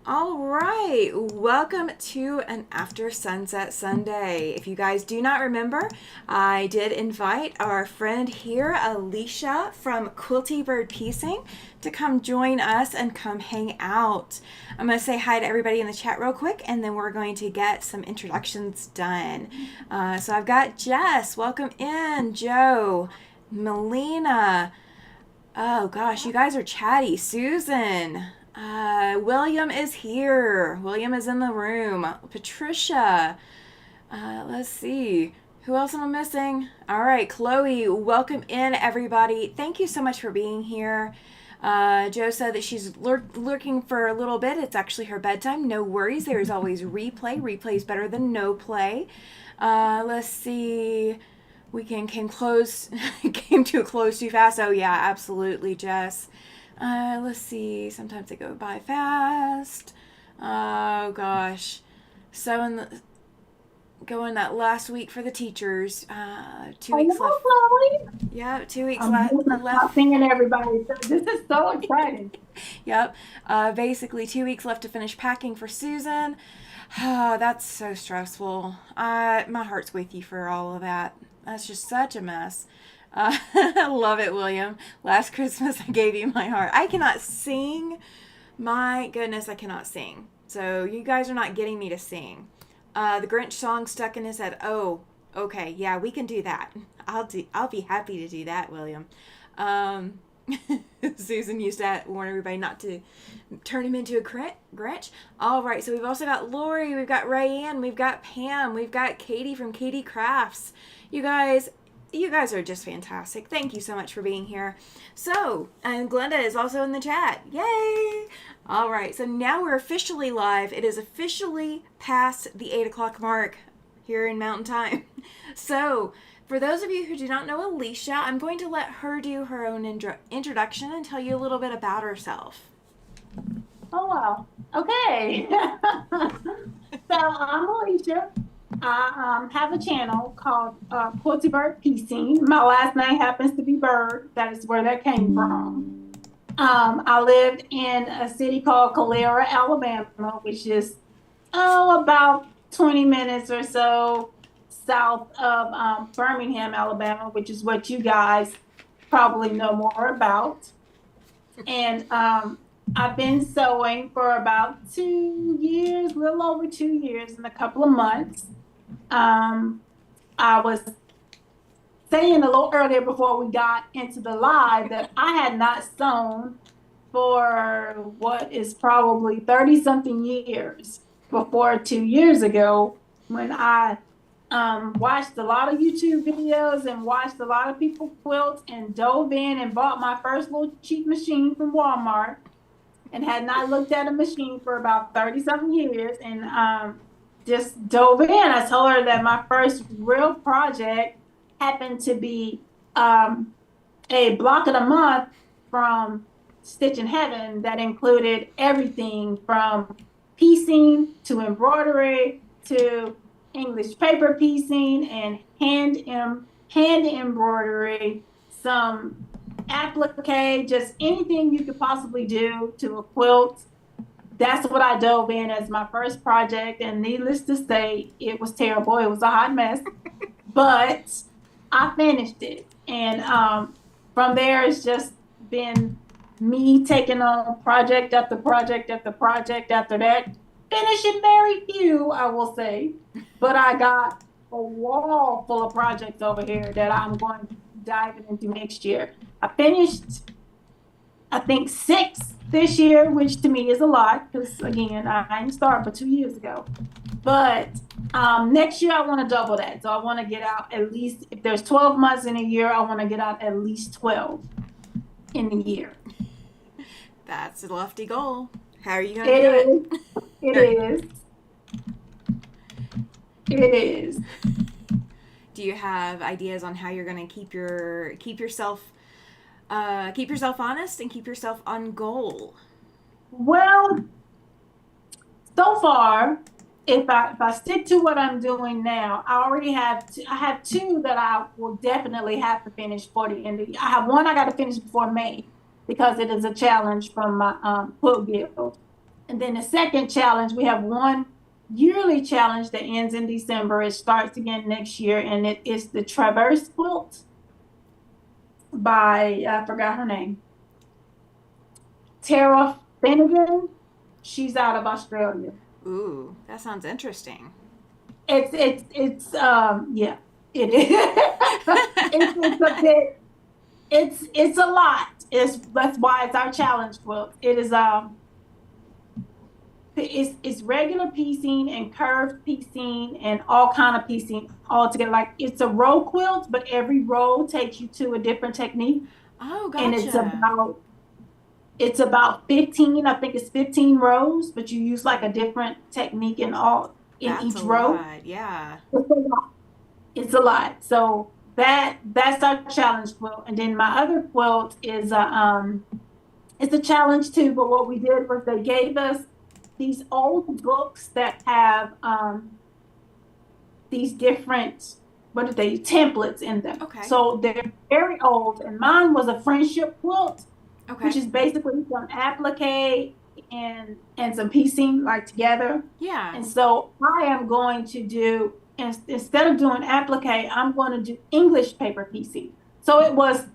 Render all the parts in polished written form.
All right, welcome to an After Sunset Sunday. If you guys do not remember, I did invite our friend here, Alesha from Quilty Bird Piecing, to come join us and come hang out. I'm going to say hi to everybody in the chat real quick, and then we're going to get some introductions done. So I've got Jess, welcome in, Joe, Melina. Oh gosh, you guys are chatty. Susan. William is here. William is in the room. Patricia. Let's see. Who else am I missing? All right, Chloe. Welcome in, everybody. Thank you so much for being here. Joe said that she's lurking for a little bit. It's actually her bedtime. No worries. There's always replay. Replay is better than no play. Let's see. Weekend came to a close too fast. Oh yeah, absolutely, Jess. Let's see. Sometimes they go by fast. Oh gosh. Going that last week for the teachers. 2 weeks left. Chloe. Yeah, 2 weeks I'm left. singing everybody. So this is so exciting. Yep. Basically 2 weeks left to finish packing for Susan. Oh, that's so stressful. My heart's with you for all of that. That's just such a mess. I love it, William. Last Christmas, I gave you my heart. I cannot sing. My goodness, I cannot sing. So you guys are not getting me to sing. The Grinch song stuck in his head. Oh, okay. Yeah, we can do that. I'll be happy to do that, William. Susan used to warn everybody not to turn him into a Grinch. All right, so we've also got Lori, we've got Rayanne, we've got Pam, we've got Katie from Katie Crafts. You guys are just fantastic. Thank you so much for being here. So, and Glenda is also in the chat. Yay! All right, so now we're officially live. It is officially past the 8 o'clock mark here in Mountain Time. So, for those of you who do not know Alesha, I'm going to let her do her own introduction and tell you a little bit about herself. Oh, wow. Okay. So I'm Alesha. I have a channel called Quilty Bird Piecing. My last name happens to be Bird. That is where that came from. I lived in a city called Calera, Alabama, which is about 20 minutes or so south of Birmingham, Alabama, which is what you guys probably know more about. And I've been sewing for about 2 years, a little over 2 years and a couple of months. I was saying a little earlier before we got into the live that I had not sewn for what is probably 30 something years before 2 years ago when I watched a lot of YouTube videos and watched a lot of people quilt and dove in and bought my first little cheap machine from Walmart and had not looked at a machine for about 30 something years and just dove in. I told her that my first real project happened to be a block of the month from Stitch in Heaven that included everything from piecing to embroidery to English paper piecing and hand embroidery, some applique, just anything you could possibly do to a quilt. That's what I dove in as my first project, and needless to say, it was terrible. It was a hot mess, but I finished it. And from there, it's just been me taking on project after project after project after that, finishing very few, I will say. But I got a wall full of projects over here that I'm going to dive into next year. I finished, I think, 6 this year, which to me is a lot because, again, I didn't start but 2 years ago. But next year, I want to double that. So I want to get out at least, if there's 12 months in a year, I want to get out at least 12 in a year. That's a lofty goal. How are you going to do it? It is. It is. Do you have ideas on how you're going to keep yourself honest and keep yourself on goal? Well, so far, if I stick to what I'm doing now, I have 2 that I will definitely have to finish for the end of the year. I have one I got to finish before May because it is a challenge from my quilt guild. And then the second challenge, we have one yearly challenge that ends in December. It starts again next year, and it is the Traverse quilt by, I forgot her name, Tara Finnegan. She's out of Australia. Ooh, that sounds interesting. Yeah, it is. It's a bit, it's a lot. That's why it's our challenge quilt. It's regular piecing and curved piecing and all kind of piecing all together. Like it's a row quilt, but every row takes you to a different technique. Oh, And gotcha. it's about 15, I think it's 15 rows, but you use like a different technique in That's a each row. lot. Yeah. It's a lot. It's a lot. So that's our challenge quilt. And then my other quilt is it's a challenge too, but what we did was they gave us these old books that have these different, what are they, templates in them. Okay. So they're very old, and mine was a friendship quilt, which Okay. is basically some applique and some piecing like together. Yeah. And so I am going to do, instead of doing applique, I'm going to do English paper piecing. So it was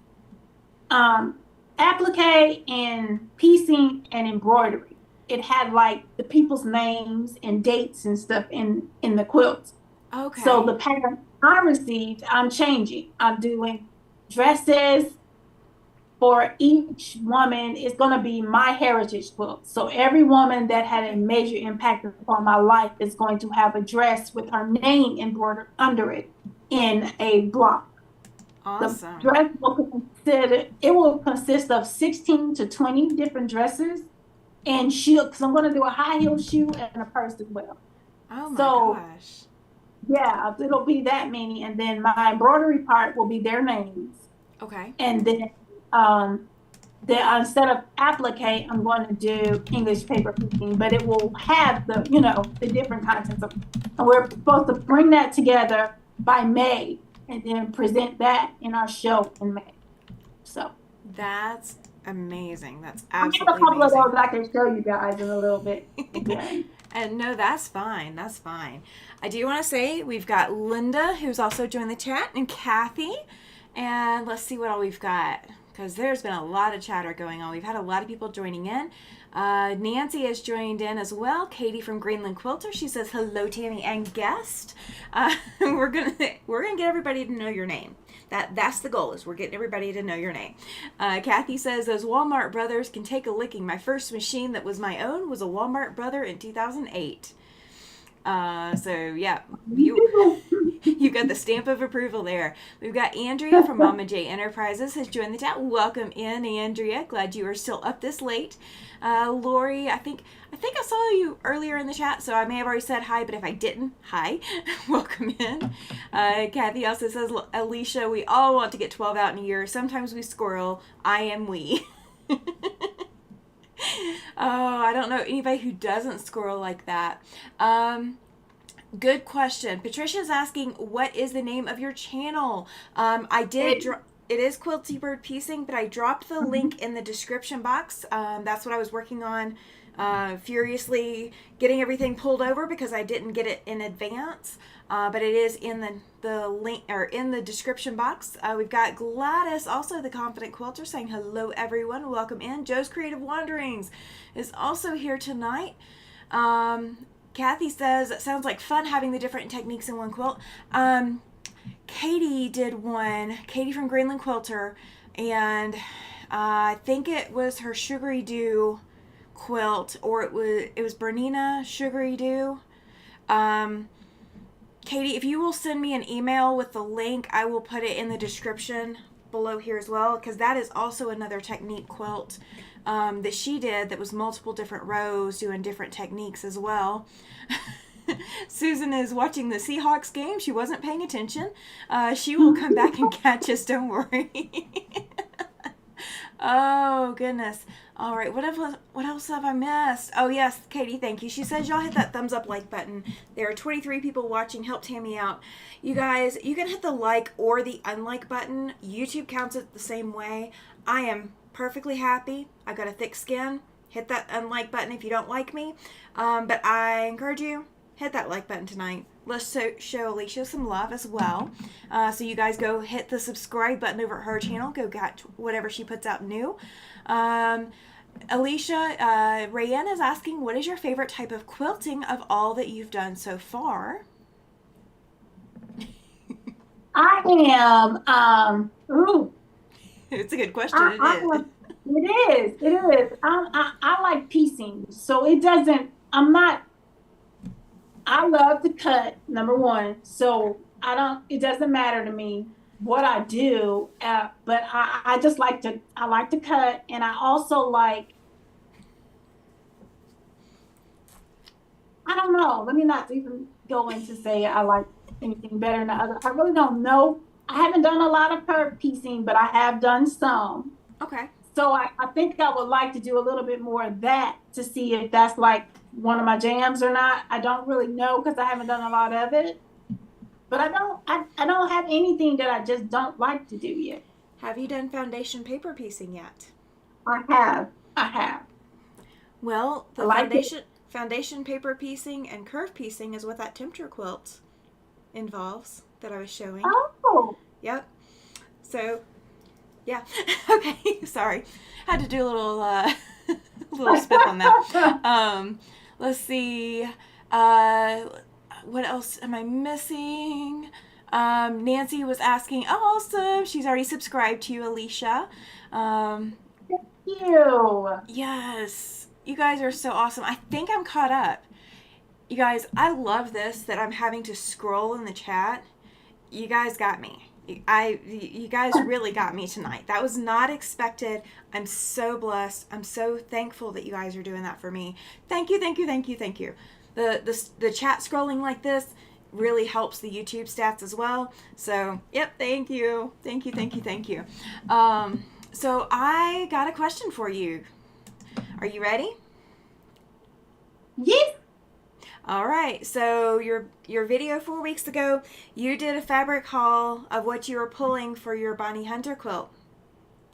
um, applique and piecing and embroidery. It had like the people's names and dates and stuff in the quilt. So Okay. the pattern I received, I'm changing. I'm doing dresses for each woman. It's going to be my heritage quilt. So every woman that had a Okay. major impact upon my life is going to have a dress with her name embroidered under it in a block. The Awesome. dress will consist of 16 to 20 different dresses and shoe, because I'm going to do a high heel shoe and a purse as well. Oh my So gosh. yeah, it'll be that many. And then my embroidery part will be their names. Okay. And then um instead of applique, I'm going to do English paper printing, but it will have the different contents of, and we're supposed to bring that together by May and then present that in our show in May. So That's amazing. That's I have a absolutely couple of amazing. those I can show you guys in a little bit. Yeah. And no, that's fine. That's fine. I do want to say we've got Linda, who's also joined the chat, and Kathy. And let's see what all we've got, because there's been a lot of chatter going on. We've had a lot of people joining in. Nancy has joined in as well. Katie from Greenland Quilter. She says hello, Tammy and guest. We're gonna get everybody to know your name. That's the goal, is we're getting everybody to know your name. Kathy says those Walmart brothers can take a licking. My first machine that was my own was a Walmart brother in 2008. So yeah, you got the stamp of approval there. We've got Andrea from Mama J Enterprises has joined the chat. Welcome in, Andrea. Glad you are still up this late. Lori, I think I saw you earlier in the chat, so I may have already said hi, but if I didn't, hi. Welcome in. Kathy also says, Alesha, we all want to get 12 out in a year. Sometimes we squirrel. I am we. Oh, I don't know anybody who doesn't squirrel like that. Good question. Patricia's asking, what is the name of your channel? I did. It is Quilty Bird Piecing, but I dropped the link in the description box. That's what I was working on, furiously getting everything pulled over because I didn't get it in advance. But it is in the link, or in the description box. We've got Gladys, also the Confident Quilter, saying hello everyone, welcome in. Joe's Creative Wanderings is also here tonight. Kathy says, it sounds like fun having the different techniques in one quilt. Katie did one, Katie from Greenland Quilter, and I think it was her Sugary Dew quilt, or it was Bernina Sugary Dew. Katie, if you will send me an email with the link, I will put it in the description below here as well, because that is also another technique quilt that she did that was multiple different rows doing different techniques as well. Susan is watching the Seahawks game. She wasn't paying attention. She will come back and catch us, don't worry. Oh, goodness. All right, what else have I missed? Oh, yes, Katie, thank you. She says y'all hit that thumbs up like button. There are 23 people watching. Help Tammy out. You guys, you can hit the like or the unlike button. YouTube counts it the same way. I am perfectly happy. I've got a thick skin. hit that unlike button if you don't like me. But I encourage you, hit that like button tonight. Let's show Alesha some love as well. So you guys go hit the subscribe button over at her channel. Go get whatever she puts out new. Alesha, Rayanne is asking, what is your favorite type of quilting of all that you've done so far? I am, It's a good question. it is. I like piecing. So it doesn't, I love to cut, number one. So it doesn't matter to me what I do, but I just like to cut. And I also like, I don't know, let me not even go into say I like anything better than the other. I really don't know. I haven't done a lot of curve piecing, but I have done some. Okay. So I think I would like to do a little bit more of that to see if that's like one of my jams or not. I don't really know because I haven't done a lot of it. But I don't have anything that I just don't like to do yet. Have you done foundation paper piecing yet? I have. Well, the like foundation paper piecing and curve piecing is what that tempter quilt involves that I was showing. Oh. Yep. So, yeah. Okay. Sorry. Had to do a little little spit on that. Let's see. What else am I missing? Nancy was asking, oh, awesome. She's already subscribed to you, Alesha. Thank you. Yes. You guys are so awesome. I think I'm caught up. You guys, I love this that I'm having to scroll in the chat. You guys got me. You guys really got me tonight. That was not expected. I'm so blessed. I'm so thankful that you guys are doing that for me. Thank you, thank you, thank you, thank you. The chat scrolling like this really helps the YouTube stats as well. So, yep, thank you. Thank you, thank you, thank you. So I got a question for you. Are you ready? Yes. All right. So your video 4 weeks ago, you did a fabric haul of what you were pulling for your Bonnie Hunter quilt.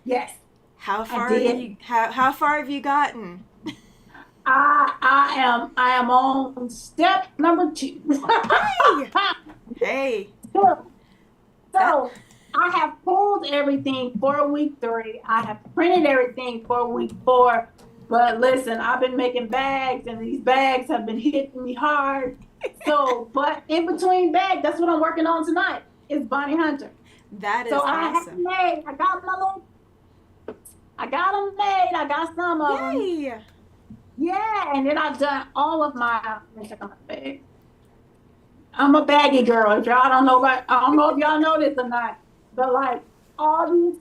Yes. How far have you gotten? I am on step number 2. Hey. So I have pulled everything for week 3. I have printed everything for week 4. But listen, I've been making bags, and these bags have been hitting me hard. So, but in between bags, that's what I'm working on tonight. Is Bonnie Hunter. That is awesome. I got them made. I got some of them. Yay. Yeah, and then I've done all of my. Let me check on my bag. I'm a baggy girl. If y'all don't know I don't know if y'all know this or not, but like all these.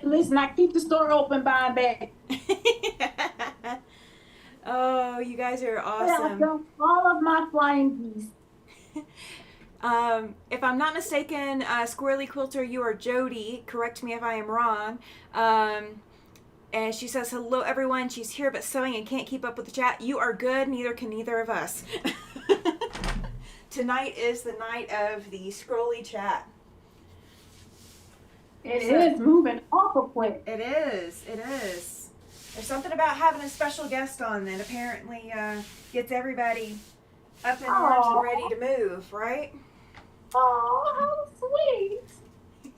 Listen, I keep the store open buying bags. Oh, you guys are awesome. Yeah, all of my flying geese. If I'm not mistaken, Squirrely Quilter, you are Jody. Correct me if I am wrong. And she says, hello, everyone. She's here but sewing and can't keep up with the chat. You are good. Neither can neither of us. Tonight is the night of the scrolly chat. It is moving awful quick. It is. It is. There's something about having a special guest on that apparently gets everybody up and arms and ready to move, right? Oh, how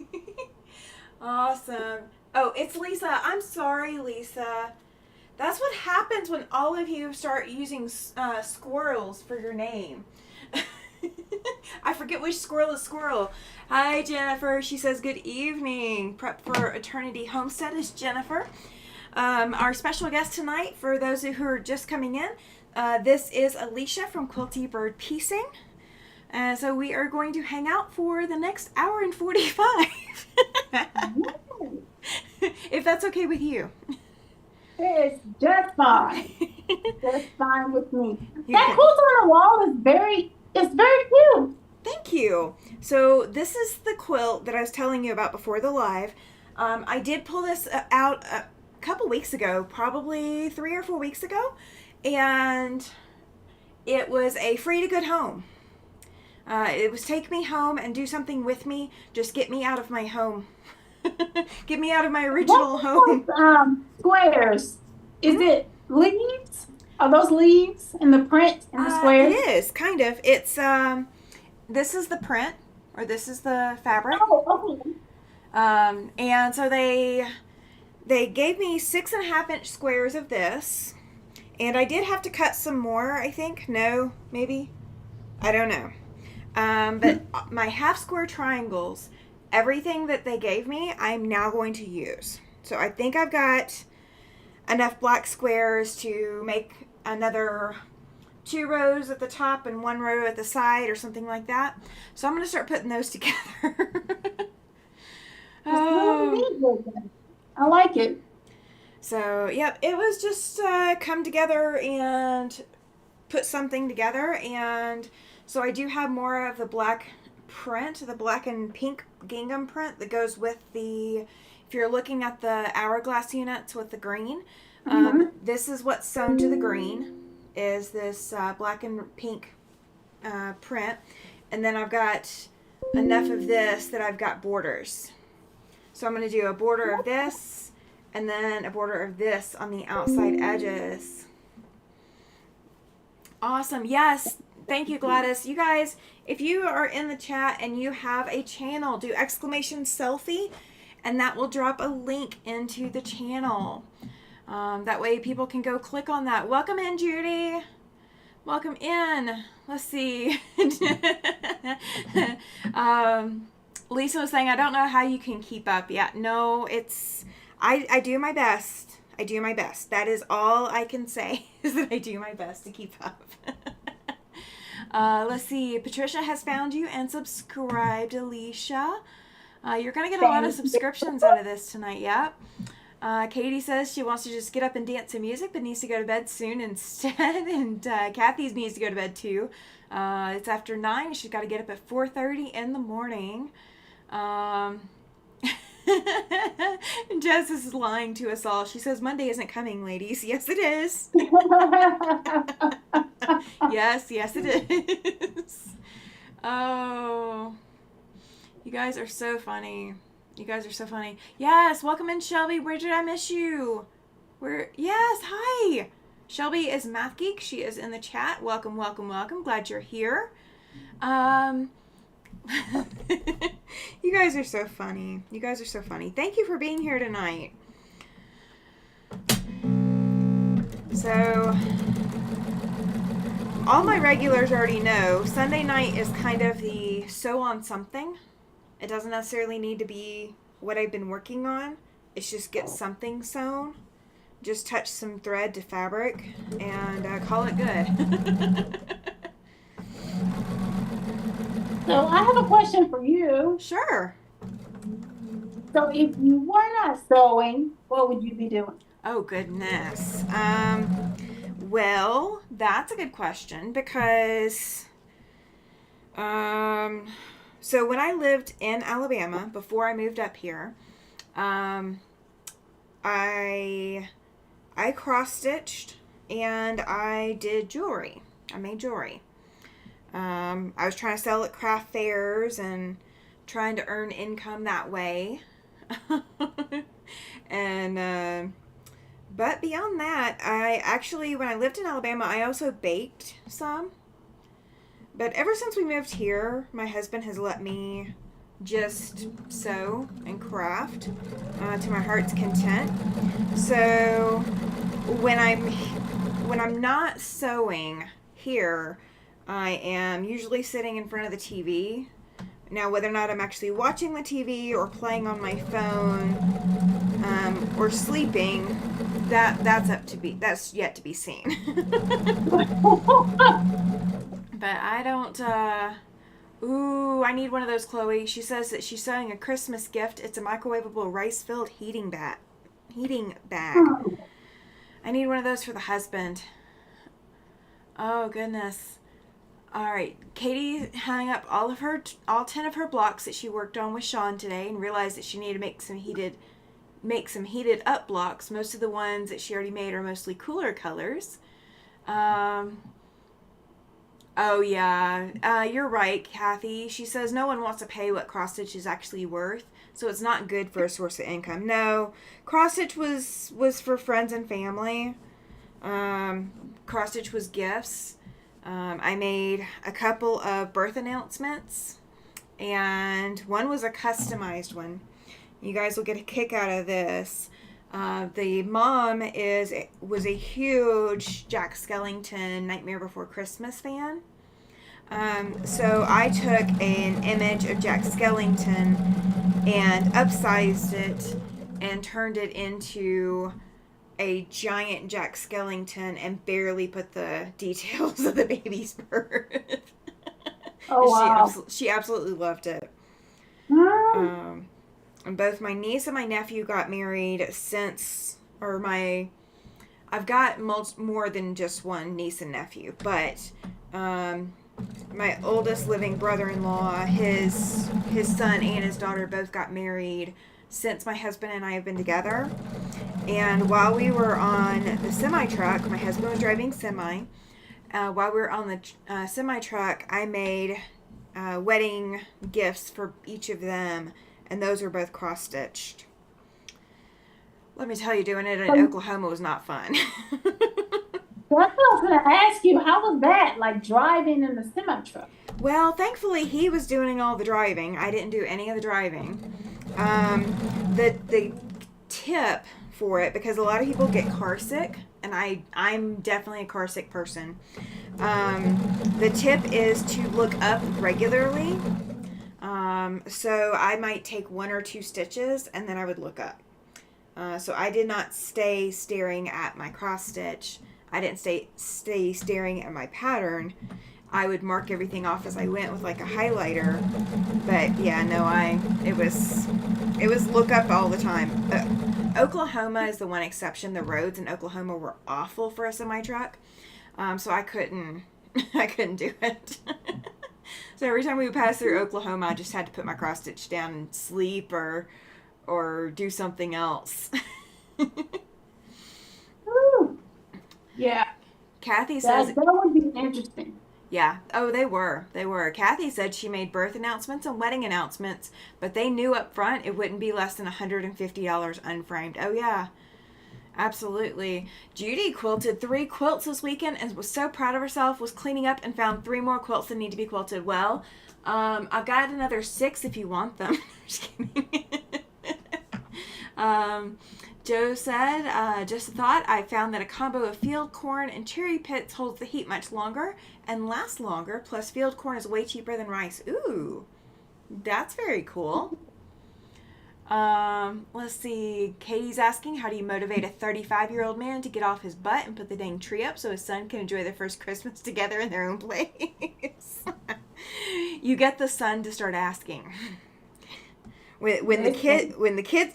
sweet. Awesome. Oh, it's Lisa. I'm sorry, Lisa. That's what happens when all of you start using squirrels for your name. I forget which squirrel is squirrel. Hi, Jennifer. She says, good evening. Prep for Eternity Homestead is Jennifer. Our special guest tonight, for those who are just coming in, this is Alesha from Quilty Bird Piecing. So we are going to hang out for the next hour and 45. If that's okay with you. It's just fine. Just fine with me. That quilt on the wall is very cute. Thank you. So this is the quilt that I was telling you about before the live. I did pull this out a couple weeks ago, probably 3 or 4 weeks ago, and it was a free to good home. It was take me home and do something with me. Just get me out of my home. Get me out of my original home. Squares. Is it leaves? Are those leaves in the print in the It squares? is kind of. It's this is the print, or this is the fabric. Oh, okay. And so they gave me 6.5 inch squares of this, and I did have to cut some more. I think no, maybe I don't know. But my half square triangles, everything that they gave me, I'm now going to use. So I think I've got enough black squares to make another 2 rows at the top and 1 row at the side or something like that. So I'm going to start putting those together. It's really Oh. neat. I like it. So, yep, it was just come together and put something together. And so I do have more of the black print, the black and pink gingham print that goes with the, if you're looking at the hourglass units with the green, Hmm. this is what's sewn to the green, is this black and pink print. And then I've got enough of this that I've got borders. So I'm going to do a border of this and then a border of this on the outside edges. Awesome. Yes. Thank you, Gladys. You guys, if you are in the chat and you have a channel, do exclamation selfie, and that will drop a link into the channel. That way people can go click on that. Welcome in, Judy. Welcome in. Let's see. Lisa was saying, I don't know how you can keep up. Yeah, no, it's, I do my best. I do my best. That is all I can say, is that I do my best to keep up. Let's see. Patricia has found you and subscribed, Alesha. You're going to get a lot of subscriptions out of this tonight, yep. Katie says she wants to just get up and dance to music, but needs to go to bed soon instead. And Kathy needs to go to bed too. It's after 9. She's got to get up at 4:30 in the morning. Jess is lying to us all. She says Monday isn't coming, ladies. Yes, it is. Yes, it is. Oh, you guys are so funny. You guys are so funny. Yes, welcome in, Shelby. Where did I miss you? Yes, hi. Shelby is Math Geek. She is in the chat. Welcome, welcome, welcome. Glad you're here. You guys are so funny. You guys are so funny. Thank you for being here tonight. So, all my regulars already know Sunday night is kind of the sew on something. It doesn't necessarily need to be what I've been working on. It's just get something sewn. Just touch some thread to fabric and call it good. So I have a question for you. Sure. So if you were not sewing, what would you be doing? Oh, goodness. Well, that's a good question because so when I lived in Alabama before I moved up here, I cross stitched and I did jewelry. I made jewelry. I was trying to sell at craft fairs and trying to earn income that way. And but beyond that, I actually, when I lived in Alabama, I also baked some. But ever since we moved here, my husband has let me just sew and craft to my heart's content. So when I'm not sewing here, I am usually sitting in front of the TV. Now, whether or not I'm actually watching the TV or playing on my phone or sleeping, that's yet to be seen. But I don't. Ooh, I need one of those, Chloe. She says that she's sewing a Christmas gift. It's a microwavable rice-filled heating bag. I need one of those for the husband. Oh goodness. All right, Katie hung up all 10 of her blocks that she worked on with Sean today, and realized that she needed to make some heated up blocks. Most of the ones that she already made are mostly cooler colors. Oh yeah, you're right, Kathy. She says no one wants to pay what cross stitch is actually worth, so it's not good for a source of income. No, cross stitch was for friends and family. Cross stitch was gifts. I made a couple of birth announcements, and one was a customized one. You guys will get a kick out of this. The mom was a huge Jack Skellington Nightmare Before Christmas fan. So I took an image of Jack Skellington and upsized it and turned it into a giant Jack Skellington and barely put the details of the baby's birth. Oh, wow. She absolutely loved it. And both my niece and my nephew got married I've got more than just one niece and nephew, but my oldest living brother-in-law, his son and his daughter both got married since my husband and I have been together. And while we were on the semi-truck, my husband was driving semi. While we were on the semi-truck, I made wedding gifts for each of them, and those were both cross-stitched. Let me tell you, doing it in Oklahoma was not fun. That's what I was going to ask you. How was that, like driving in the semi-truck? Well, thankfully, he was doing all the driving. I didn't do any of the driving. The tip for it, because a lot of people get car sick, and I'm definitely a car sick person. The tip is to look up regularly. So I might take 1 or 2 stitches, and then I would look up. So I did not stay staring at my cross stitch. I didn't stay staring at my pattern. I would mark everything off as I went with like a highlighter. But yeah, no, it was look up all the time. Oklahoma is the one exception. The roads in Oklahoma were awful for a semi-truck. So I couldn't do it. So every time we would pass through Oklahoma, I just had to put my cross stitch down and sleep or do something else. Ooh. Yeah. Kathy says that would be interesting. Yeah. Oh, they were. Kathy said she made birth announcements and wedding announcements, but they knew up front it wouldn't be less than $150 unframed. Oh, yeah. Absolutely. Judy quilted 3 quilts this weekend and was so proud of herself, was cleaning up and found 3 more quilts that need to be quilted. Well, I've got another 6 if you want them. Just kidding. Joe said, just a thought, I found that a combo of field corn and cherry pits holds the heat much longer and lasts longer, plus field corn is way cheaper than rice. Ooh, that's very cool. Let's see, Katie's asking, how do you motivate a 35-year-old man to get off his butt and put the dang tree up so his son can enjoy their first Christmas together in their own place? You get the son to start asking. When the kid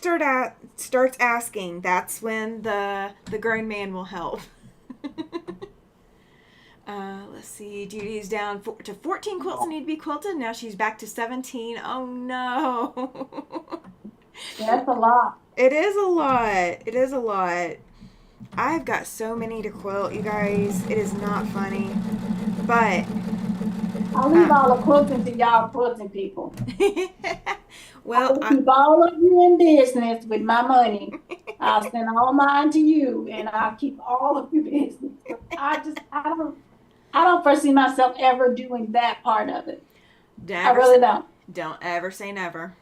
starts asking, that's when the grown man will help. Let's see. Judy's down to 14 quilts that need to be quilted. Now she's back to 17. Oh no. That's a lot. It is a lot. I've got so many to quilt, you guys. It is not funny, but I'll leave all the quilting to y'all quilting people. Well, I'll keep all of you in business with my money. I'll send all mine to you, and I'll keep all of your business. I don't foresee myself ever doing that part of it. I really don't. Don't ever say never.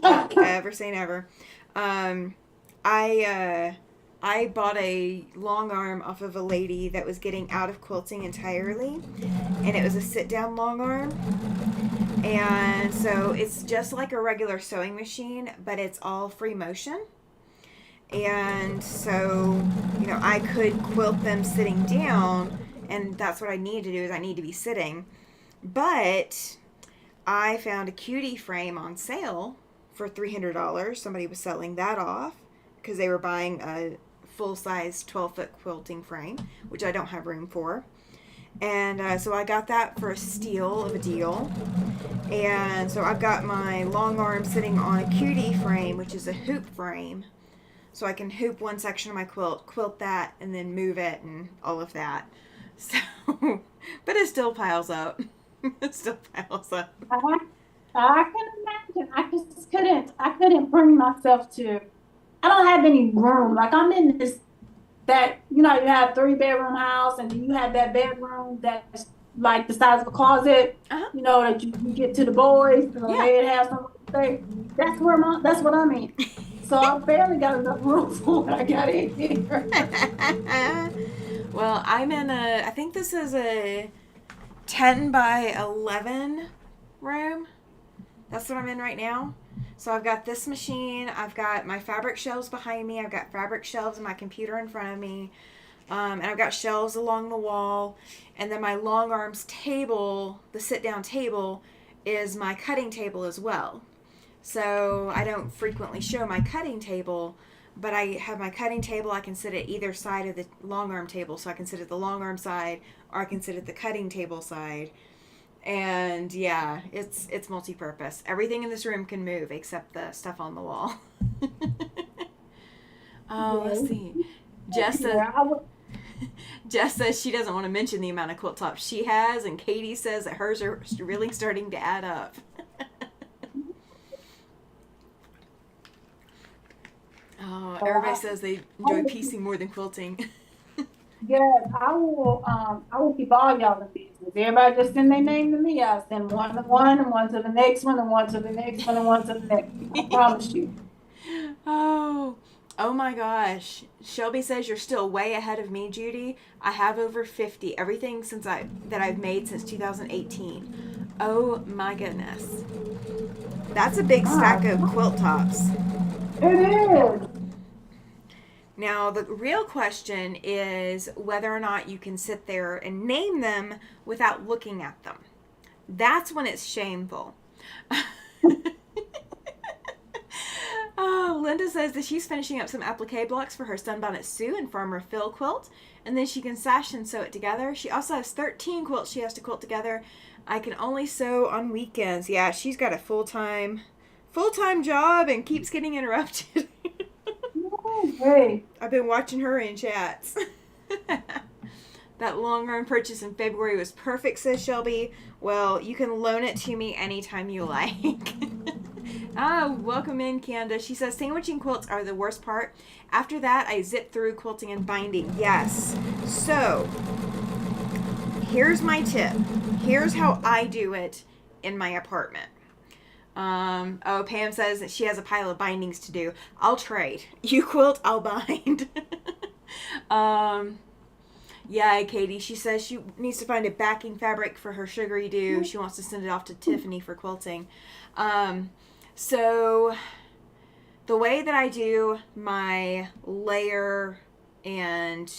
Don't ever say never. I bought a long arm off of a lady that was getting out of quilting entirely, and it was a sit-down long arm. And so it's just like a regular sewing machine, but it's all free motion. And so, I could quilt them sitting down, and that's what I need to do, is I need to be sitting. But I found a cutie frame on sale for $300. Somebody was selling that off because they were buying a full-size 12-foot quilting frame, which I don't have room for. And so I got that for a steal of a deal. And so I've got my long arm sitting on a cutie frame, which is a hoop frame. So I can hoop one section of my quilt that, and then move it and all of that. So, but it still piles up. It still piles up. I can imagine. I couldn't bring myself to. I don't have any room. Like I'm in this that, you have 3 bedroom house and then you have that bedroom that's like the size of a closet, Uh-huh. that you get to the boys, so Yeah. they'd have somewhere to stay. That's what I mean. So I barely got enough room for what I got in here. Well, I think this is a 10 by 11 room. That's what I'm in right now. So I've got this machine. I've got my fabric shelves behind me. I've got fabric shelves and my computer in front of me. And I've got shelves along the wall. And then my long arms table, the sit down table, is my cutting table as well. So I don't frequently show my cutting table, but I have my cutting table. I can sit at either side of the long arm table. So I can sit at the long arm side or I can sit at the cutting table side. And yeah, it's multi-purpose. Everything in this room can move except the stuff on the wall. Let's see. Jessa Yeah, I would. Jess says she doesn't want to mention the amount of quilt tops she has, and Katie says that hers are really starting to add up. Oh, So everybody says they I enjoy would piecing more than quilting. Yes, I will. I will keep all y'all in business. Everybody just send their name to me. I send one to one, and one to the next one, and one to the next one, and one to the next one. I promise you. Oh, oh my gosh. Shelby says you're still way ahead of me, Judy. I have over 50. Everything that I've made since 2018. Oh my goodness. That's a big stack of Ah, quilt tops. it is. Now, the real question is whether or not you can sit there and name them without looking at them. That's when it's shameful. Oh, Linda says that she's finishing up some applique blocks for her Sunbonnet Sue and Farmer Phil quilt, and then she can sash and sew it together. She also has 13 quilts she has to quilt together. I can only sew on weekends. Yeah, she's got a full-time job and keeps getting interrupted. Hey, I've been watching her in chats. That long run purchase in February was perfect, says Shelby. Well, you can loan it to me anytime you like. Welcome in, Candace. She says sandwiching quilts are the worst part. After that, I zip through quilting and binding. Yes. So, here's my tip. Here's how I do it in my apartment. Pam says that she has a pile of bindings to do. I'll trade. You quilt, I'll bind. Yeah, Katie, she says she needs to find a backing fabric for her sugary do. She wants to send it off to Tiffany for quilting. So the way that I do my layer and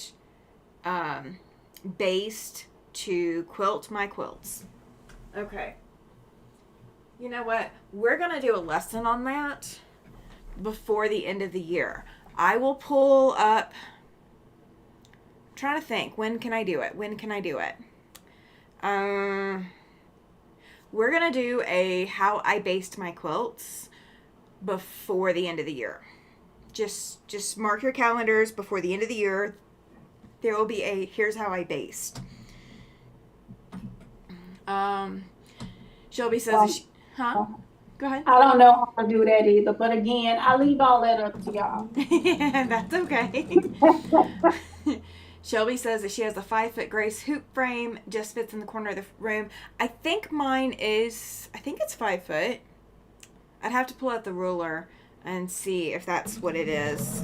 baste to quilt my quilts. Okay. You know what? We're going to do a lesson on that before the end of the year. I will pull up. I'm trying to think. When can I do it? We're going to do a how I baste my quilts before the end of the year. Just mark your calendars before the end of the year. There will be a here's how I baste. Shelby says, huh? Go ahead. I don't know how to do that either, but again, I leave all that up to y'all. Yeah, that's okay. Shelby says that she has a 5-foot Grace hoop frame, just fits in the corner of the room. I think it's 5 foot. I'd have to pull out the ruler and see if that's what it is.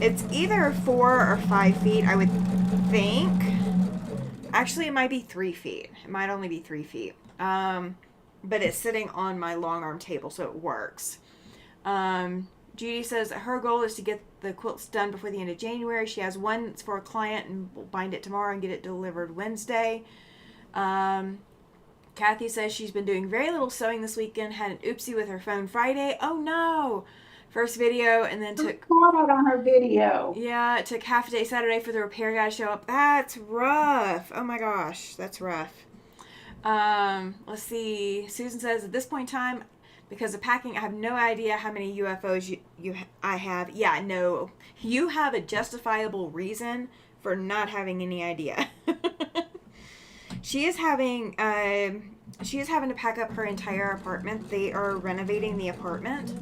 It's either 4 or 5 feet, I would think. Actually, it might be 3 feet. It might only be 3 feet. But it's sitting on my long arm table, so it works. Judy says that her goal is to get the quilts done before the end of January. She has one that's for a client and will bind it tomorrow and get it delivered Wednesday. Kathy says she's been doing very little sewing this weekend. Had an oopsie with her phone Friday. Oh no! First video and then took... on her video. Yeah, it took half a day Saturday for the repair guy to show up. That's rough. Oh my gosh, that's rough. Let's see. Susan says at this point in time, because of packing, I have no idea how many UFOs I have. Yeah, no. You have a justifiable reason for not having any idea. She is having to pack up her entire apartment. They are renovating the apartment.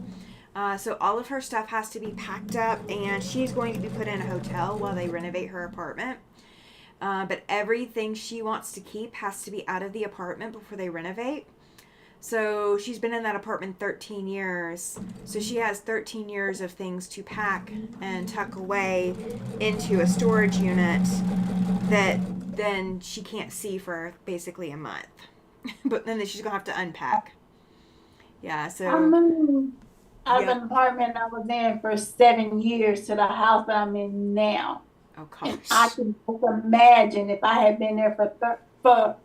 So all of her stuff has to be packed up, and she's going to be put in a hotel while they renovate her apartment. But everything she wants to keep has to be out of the apartment before they renovate. So she's been in that apartment 13 years. So she has 13 years of things to pack and tuck away into a storage unit that then she can't see for basically a month. But then she's going to have to unpack. Yeah, I so, moved out of yep. an apartment I was in for 7 years to the house that I'm in now. Oh, And I gosh. can just imagine if I had been there for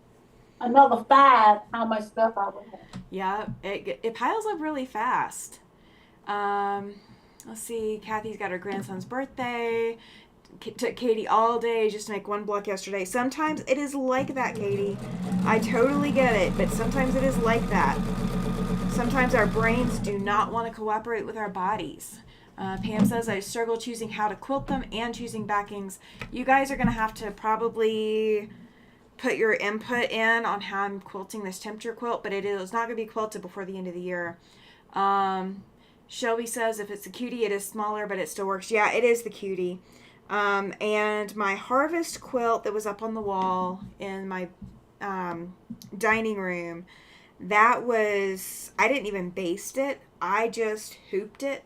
another five, how much stuff I would have. Yeah, it piles up really fast. Um, let's see. Kathy's got her grandson's birthday. Took Katie all day just to make one block yesterday. Sometimes it is like that, Katie. I totally get it, but sometimes it is like that. Sometimes our brains do not want to cooperate with our bodies. Pam says, I struggle choosing how to quilt them and choosing backings. You guys are going to have to probably put your input in on how I'm quilting this temperature quilt, but it is not going to be quilted before the end of the year. Shelby says, if it's a cutie, it is smaller, but it still works. Yeah, it is the cutie. And my harvest quilt that was up on the wall in my dining room, that was, I didn't even baste it. I just hooped it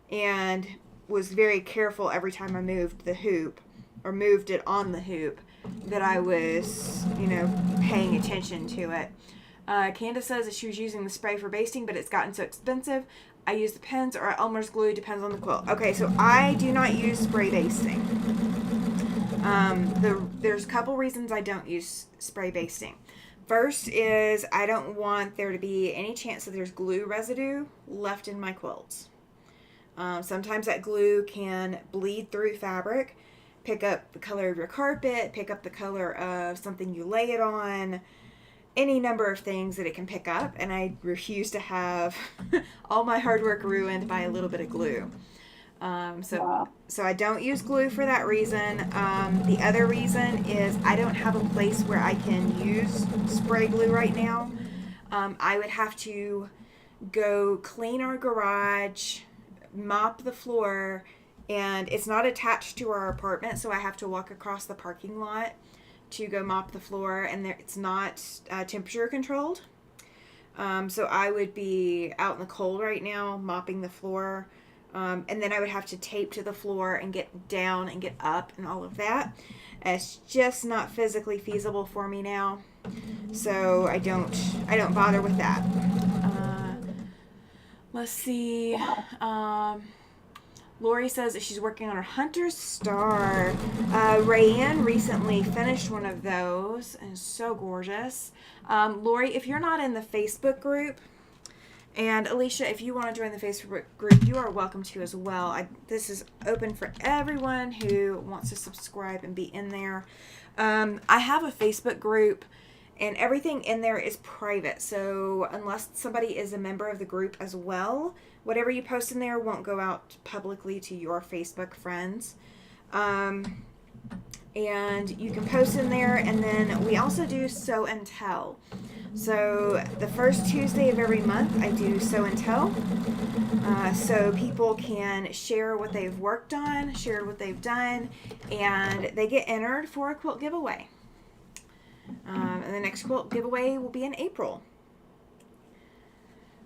and was very careful every time I moved the hoop or moved it on the hoop that I was, paying attention to it. Candace says that she was using the spray for basting, but it's gotten so expensive. I use the pens or Elmer's glue, depends on the quilt. Okay, so I do not use spray basting. There's a couple reasons I don't use spray basting. First is I don't want there to be any chance that there's glue residue left in my quilts. Sometimes that glue can bleed through fabric, pick up the color of your carpet, pick up the color of something you lay it on, any number of things that it can pick up, and I refuse to have all my hard work ruined by a little bit of glue. Wow. So I don't use glue for that reason. The other reason is I don't have a place where I can use spray glue right now. I would have to go clean our garage, mop the floor, and it's not attached to our apartment, so I have to walk across the parking lot to go mop the floor, and it's not temperature controlled. So I would be out in the cold right now mopping the floor, and then I would have to tape to the floor and get down and get up and all of that. It's just not physically feasible for me now, so I don't bother with that. Let's see. Lori says that she's working on her Hunter's Star. Rayanne recently finished one of those and it's so gorgeous. Lori, if you're not in the Facebook group, and Alesha, if you want to join the Facebook group, you are welcome to as well. This is open for everyone who wants to subscribe and be in there. I have a Facebook group, and everything in there is private. So unless somebody is a member of the group as well, whatever you post in there won't go out publicly to your Facebook friends. And you can post in there, and then we also do Sew and Tell. So the first Tuesday of every month I do Sew and Tell. So people can share what they've worked on, share what they've done, and they get entered for a quilt giveaway. And the next quilt giveaway will be in April.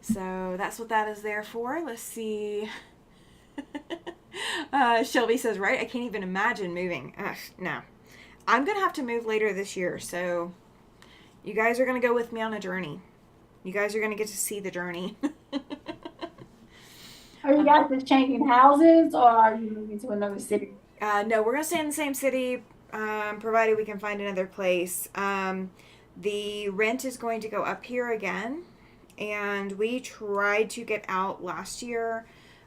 So that's what that is there for. Let's see. Shelby says, right? I can't even imagine moving. No. I'm going to have to move later this year. So you guys are going to go with me on a journey. You guys are going to get to see the journey. Are you guys just changing houses or are you moving to another city? No, we're going to stay in the same city, provided we can find another place. The rent is going to go up here again. And we tried to get out last year,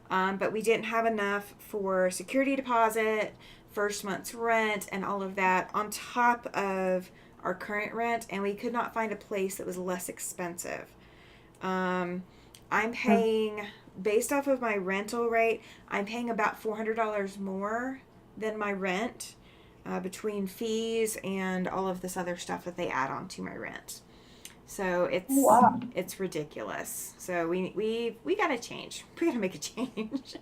but we didn't have enough for security deposit, first month's rent, and all of that on top of our current rent, and we could not find a place that was less expensive. I'm paying, based off of my rental rate, I'm paying about $400 more than my rent between fees and all of this other stuff that they add on to my rent. So Wow. it's ridiculous. So we got to change. We got to make a change.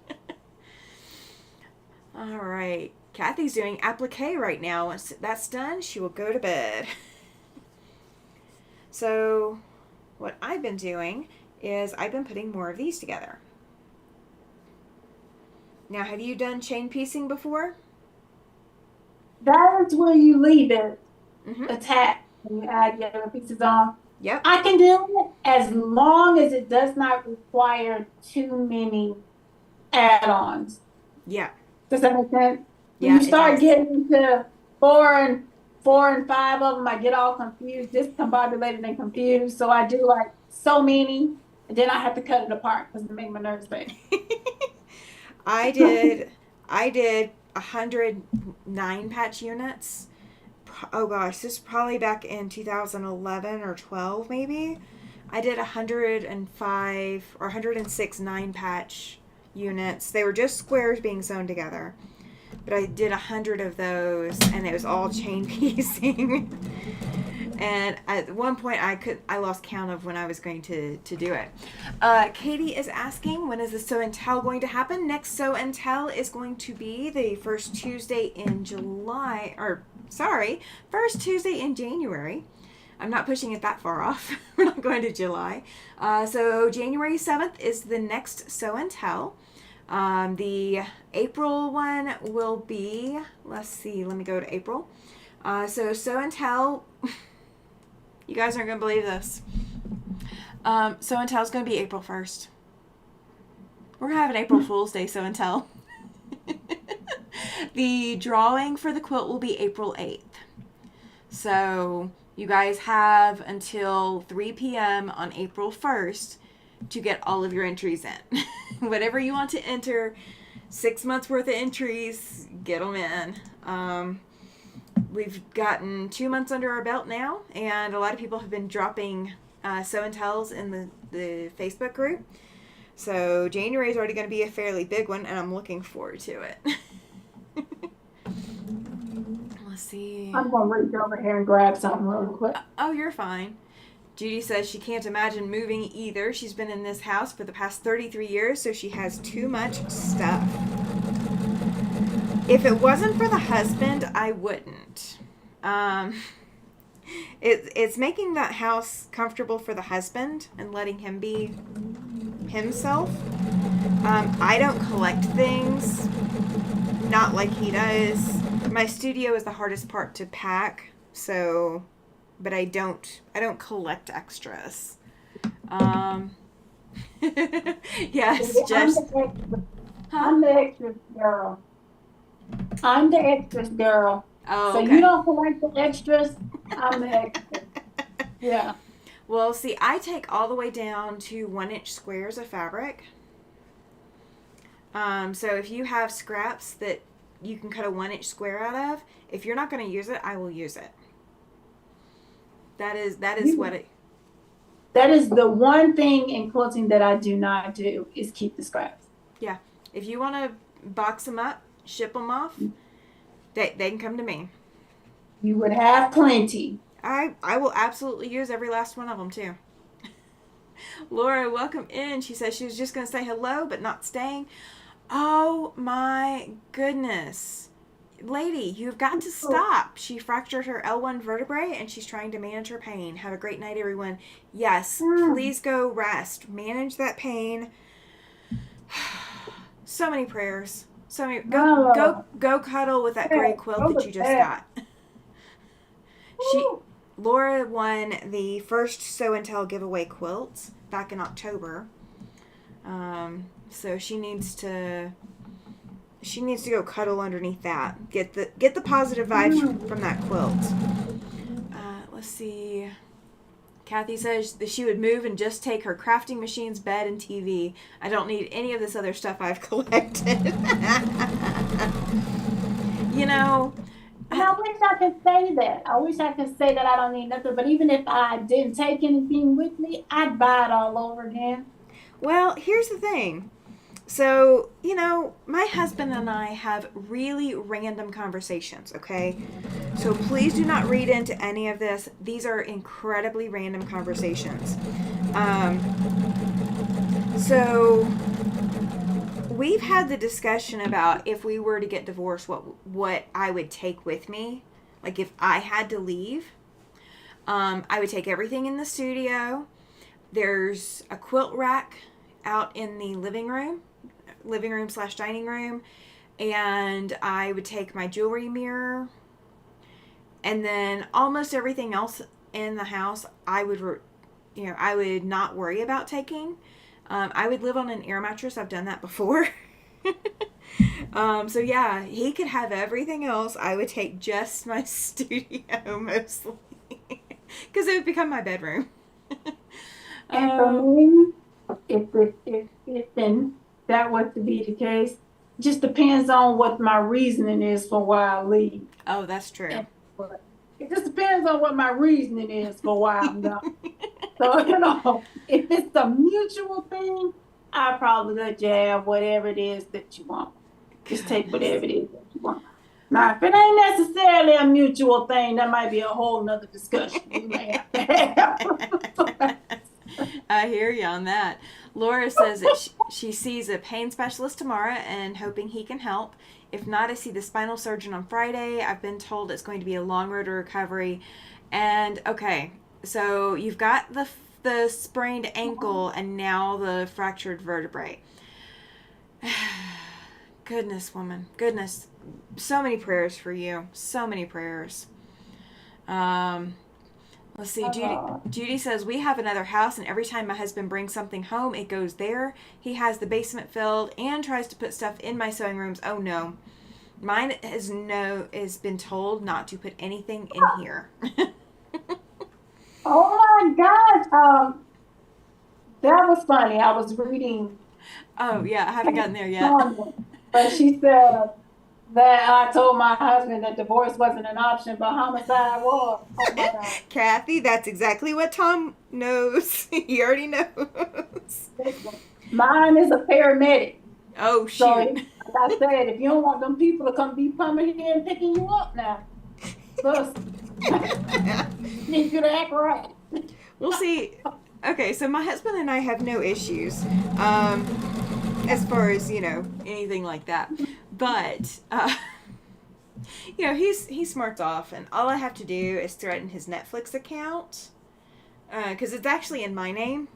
All right. Kathy's doing applique right now. Once that's done, she will go to bed. So what I've been doing is I've been putting more of these together. Now, have you done chain piecing before? That is where you leave it Mm-hmm. attached and you add your other pieces on. Yep. I can do it as long as it does not require too many add-ons. Yeah. Does that make sense? When you Yeah, it start does. getting to four and five of them, I get all confused, discombobulated and confused. So I do like so many, and then I have to cut it apart because it makes my nerves bad. I did I did 109 patch units. Oh gosh, this is probably back in 2011 or 12 maybe. I did 105 or 106 9 patch units. They were just squares being sewn together. But I did 100 of those and it was all chain piecing. And at one point I lost count of when I was going to do it. Katie is asking, when is the Sew and Tell going to happen? Next Sew and Tell is going to be the first Tuesday in July, or sorry, first Tuesday in January. I'm not pushing it that far off. We're not going to July. So January 7th is the next Sew and Tell. The April one will be, let's see, let me go to April. So Sew and Tell, you guys aren't going to believe this. Sew and Tell is going to be April 1st. We're going to have an April Fool's Day Sew and Tell. The drawing for the quilt will be April 8th. So you guys have until 3 p.m. on April 1st to get all of your entries in. Whatever you want to enter, 6 months worth of entries, get them in. We've gotten 2 months under our belt now, and a lot of people have been dropping Sew and Tells in the Facebook group. So January is already going to be a fairly big one, and I'm looking forward to it. Let's see. I'm going to reach over here and grab something real quick. Oh, you're fine. Judy says she can't imagine moving either. She's been in this house for the past 33 years, so she has too much stuff. If it wasn't for the husband, I wouldn't. It's making that house comfortable for the husband and letting him be himself. I don't collect things, not like he does. My studio is the hardest part to pack, so, but I don't collect extras. Yes, just. I'm the extras girl. I'm the extras girl. Oh, so okay. You don't collect the extras. I'm the extra. Yeah. Well, see, I take all the way down to 1-inch squares of fabric. So if you have scraps that you can cut a 1-inch square out of, if you're not going to use it, I will use it. That is what it. That is the one thing in quilting that I do not do is keep the scraps. Yeah. If you want to box them up, ship them off, they can come to me. You would have plenty. I will absolutely use every last one of them too. Laura, welcome in. She says she was just going to say hello, but not staying. Oh my goodness. Lady, you've got to stop. She fractured her L1 vertebrae and she's trying to manage her pain. Have a great night, everyone. Yes, please go rest. Manage that pain. So many prayers. So many. Go cuddle with that gray quilt that you just got. Laura won the first Sew and Tell giveaway quilt back in October. So she needs to go cuddle underneath that. Get the positive vibes from that quilt. Let's see. Kathy says that she would move and just take her crafting machines, bed, and TV. I don't need any of this other stuff I've collected. You know. And I wish I could say that. I wish I could say that I don't need nothing. But even if I didn't take anything with me, I'd buy it all over again. Well, here's the thing. So, my husband and I have really random conversations, okay? So please do not read into any of this. These are incredibly random conversations. So we've had the discussion about if we were to get divorced, what I would take with me. Like if I had to leave, I would take everything in the studio. There's a quilt rack out in the living room / dining room, and I would take my jewelry mirror, and then almost everything else in the house I would not worry about taking. I would live on an air mattress. I've done that before. So yeah, he could have everything else. I would take just my studio mostly, because it would become my bedroom. And for me, if then that was to be the case, just depends on what my reasoning is for why I leave. Oh, that's true. And it just depends on what my reasoning is for why I'm gone. So, if it's a mutual thing, I probably let you have whatever it is that you want. Just take whatever it is that you want. Now, if it ain't necessarily a mutual thing, that might be a whole nother discussion we may have to have. I hear you on that. Laura says that she sees a pain specialist tomorrow and hoping he can help. If not, I see the spinal surgeon on Friday. I've been told it's going to be a long road to recovery. And okay, so you've got the sprained ankle and now the fractured vertebrae. Goodness, woman. Goodness. So many prayers for you. So many prayers. Let's see. Judy says, we have another house, and every time my husband brings something home, it goes there. He has the basement filled and tries to put stuff in my sewing rooms. Oh, no. Mine has been told not to put anything in here. Oh my gosh. That was funny. I was reading. Oh, yeah. I haven't gotten there yet. But she said that I told my husband that divorce wasn't an option, but homicide was. Oh my God. Kathy, that's exactly what Tom knows. He already knows. Mine is a paramedic. Oh, shoot. So, like I said, if you don't want them people to come be coming here and picking you up now, need you to act right. We'll see. Okay, so my husband and I have no issues as far as, anything like that. But, he smarts off, and all I have to do is threaten his Netflix account, because it's actually in my name,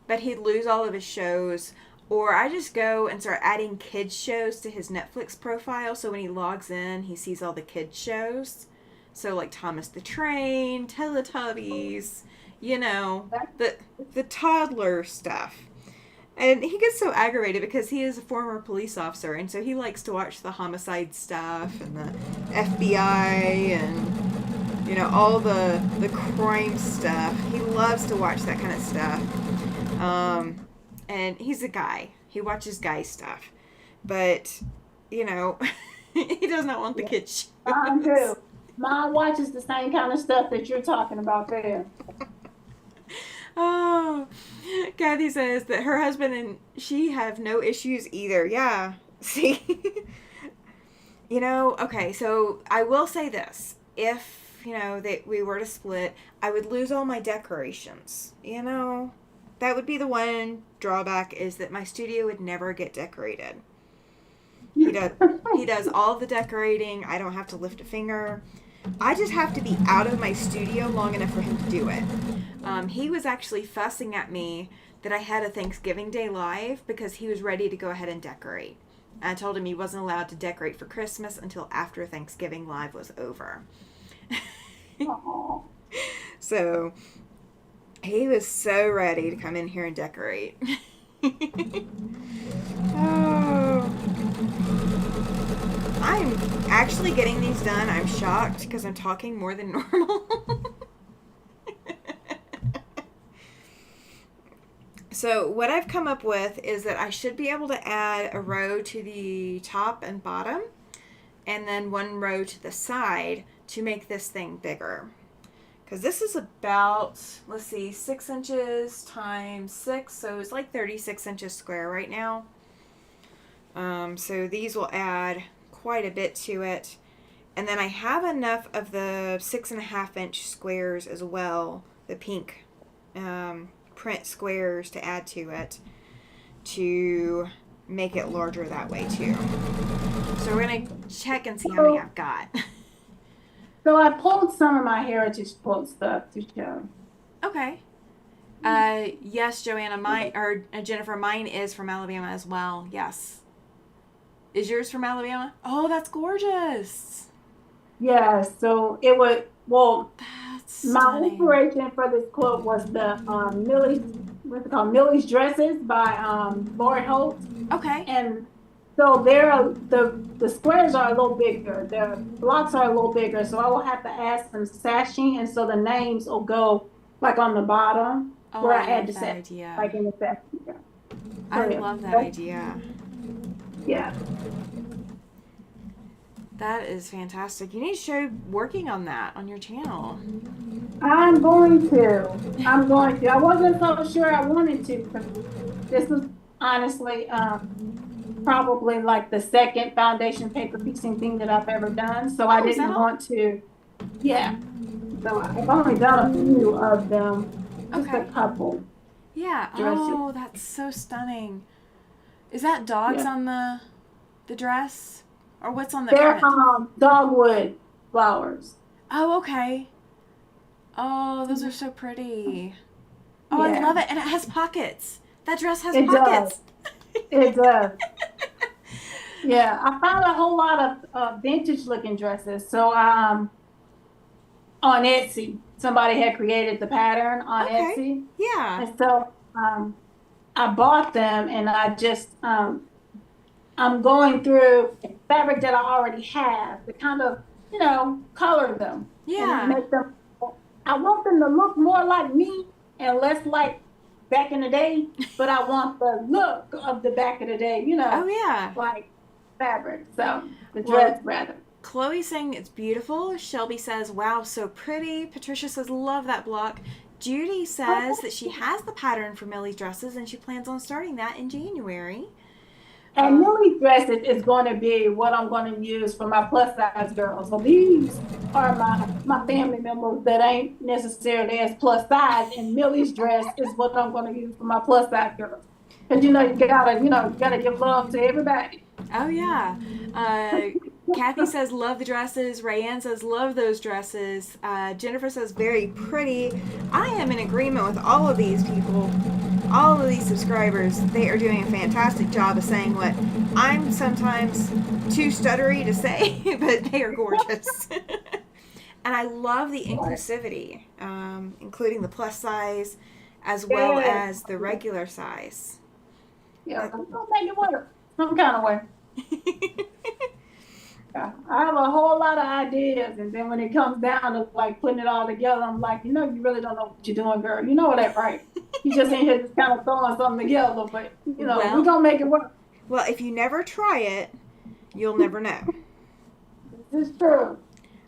but he'd lose all of his shows, or I just go and start adding kids shows to his Netflix profile, so when he logs in, he sees all the kids shows. So, like Thomas the Train, Teletubbies, the toddler stuff. And he gets so aggravated because he is a former police officer, and so he likes to watch the homicide stuff and the FBI and, all the crime stuff. He loves to watch that kind of stuff. And he's a guy. He watches guy stuff. But, he does not want the kids' shows. Mine too. Mine watches the same kind of stuff that you're talking about there. Oh, Kathy says that her husband and she have no issues either. Yeah. See? Okay, so I will say this. If, that we were to split, I would lose all my decorations. That would be the one drawback, is that my studio would never get decorated. He does all the decorating. I don't have to lift a finger. I just have to be out of my studio long enough for him to do it. He was actually fussing at me that I had a Thanksgiving Day live because he was ready to go ahead and decorate. I told him he wasn't allowed to decorate for Christmas until after Thanksgiving live was over. So he was so ready to come in here and decorate. Oh. I'm actually getting these done. I'm shocked because I'm talking more than normal. So what I've come up with is that I should be able to add a row to the top and bottom, and then one row to the side to make this thing bigger. Because this is about, 6 inches times 6, so it's like 36 inches square right now. So these will add quite a bit to it. And then I have enough of the 6.5-inch squares as well, the pink print squares to add to it to make it larger that way too. So we're going to check and see how many I've got. So I pulled some of my heritage quilt stuff to show. Okay. Yes, Joanna, Jennifer, mine is from Alabama as well. Yes. Is yours from Alabama? Oh, that's gorgeous. Yeah, so it was, well, That's my stunning. inspiration for this quilt was the Millie's, what's it called? Millie's Dresses by Lori Holt. Okay. And so the squares are a little bigger, the blocks are a little bigger, so I will have to add some sashing, and so the names will go like on the bottom where I add the that set, idea. like in the sashing. Yeah. I love that idea. Yeah. That is fantastic. You need to show working on that on your channel. I'm going to. I wasn't so sure I wanted to, because this was honestly probably like the second foundation paper piecing thing that I've ever done. So I didn't want to. Yeah. So I've only done a few of them, just a couple. Yeah. Dresses. Oh, that's so stunning. Is that dogs on the dress? Or what's on the They're print? dogwood flowers. Oh, okay. Oh, those are so pretty. Oh, I love it. And it has pockets. That dress has pockets. It does. Yeah, I found a whole lot of vintage looking dresses. So on Etsy, somebody had created the pattern on Etsy. Yeah. And so I bought them, and I just I'm going through fabric that I already have to kind of, color them. Yeah. And make them, I want them to look more like me and less like back in the day, but I want the look of the back of the day, Oh, yeah. like fabric. So the dress, rather. Chloe's saying it's beautiful. Shelby says, wow, so pretty. Patricia says, love that block. Judy says that she has the pattern for Millie's dresses and she plans on starting that in January. And Millie's dresses is going to be what I'm going to use for my plus size girls. So these are my family members that ain't necessarily as plus size, and Millie's dress is what I'm going to use for my plus size girls. Because you gotta give love to everybody. Oh yeah. Kathy says love the dresses. Rayanne says love those dresses. Jennifer says very pretty. I am in agreement with all of these people. All of these subscribers, they are doing a fantastic job of saying what I'm sometimes too stuttery to say, but they are gorgeous. And I love the inclusivity, including the plus size as well as the regular size. Yeah, I'll make it work some kind of way. Yeah, I have a whole lot of ideas, and then when it comes down to like putting it all together, I'm like, you really don't know what you're doing, girl. You know that, right? You just in here just kind of throwing something together, but we're gonna make it work. Well, if you never try it, you'll never know. This is true.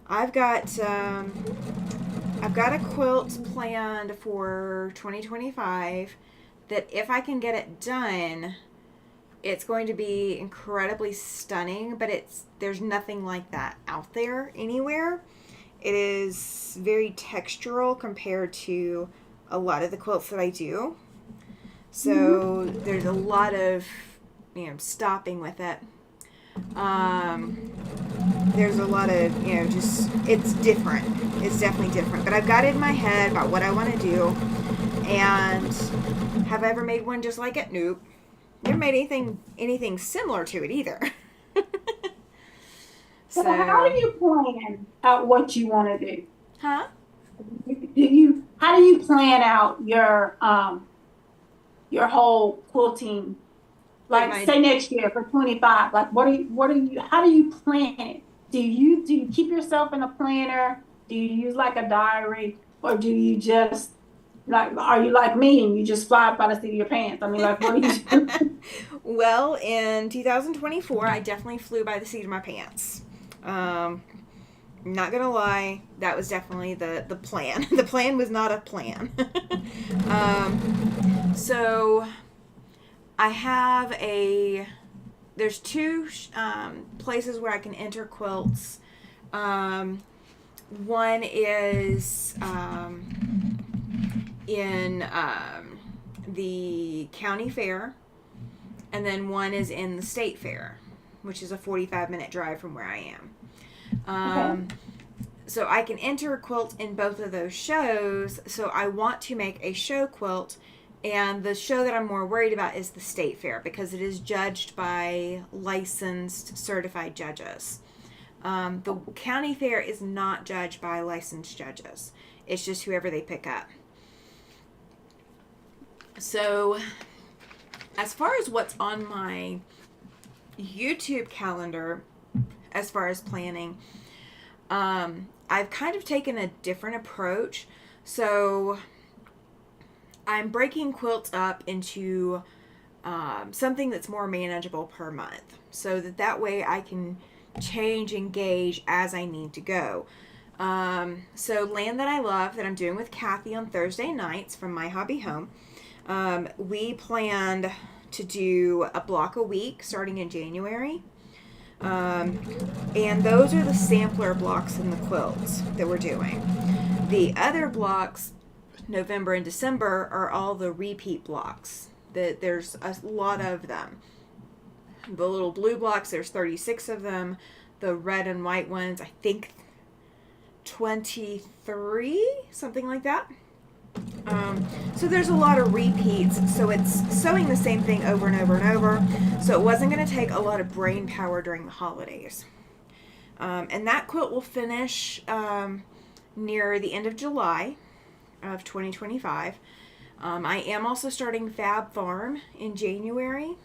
I've got a quilt planned for 2025 that if I can get it done, it's going to be incredibly stunning, but there's nothing like that out there anywhere. It is very textural compared to a lot of the quilts that I do. So there's a lot of, stopping with it. There's a lot of, it's different. It's definitely different. But I've got it in my head about what I want to do. And have I ever made one just like it? Nope. Never made anything similar to it either. So how do you plan out what you want to do? Huh? How do you plan out your whole quilting? Like say next year for 25. Like how do you plan it? Do you keep yourself in a planner? Do you use like a diary, or do you just are you like me and you just fly by the seat of your pants? I mean, like, what do you do? Well, in 2024, I definitely flew by the seat of my pants. Not gonna lie, that was definitely the plan. The plan was not a plan. So I have a there's two places where I can enter quilts. One is in the county fair, and then one is in the state fair, which is a 45-minute drive from where I am. Okay. So I can enter a quilt in both of those shows. So I want to make a show quilt, and the show that I'm more worried about is the state fair because it is judged by licensed certified judges. The county fair is not judged by licensed judges. It's just whoever they pick up. So as far as what's on my YouTube calendar, as far as planning, I've kind of taken a different approach. So I'm breaking quilts up into something that's more manageable per month, so that way I can change and gauge as I need to go. So Land That I Love, that I'm doing with Kathy on Thursday nights from My Hobby Home, we planned to do a block a week starting in January. And those are the sampler blocks in the quilts that we're doing. The other blocks, November and December, are all the repeat blocks. There's a lot of them. The little blue blocks, there's 36 of them. The red and white ones, I think 23, something like that. So there's a lot of repeats, so it's sewing the same thing over and over and over, so it wasn't going to take a lot of brain power during the holidays. And that quilt will finish near the end of July of 2025. I am also starting Fab Farm in January.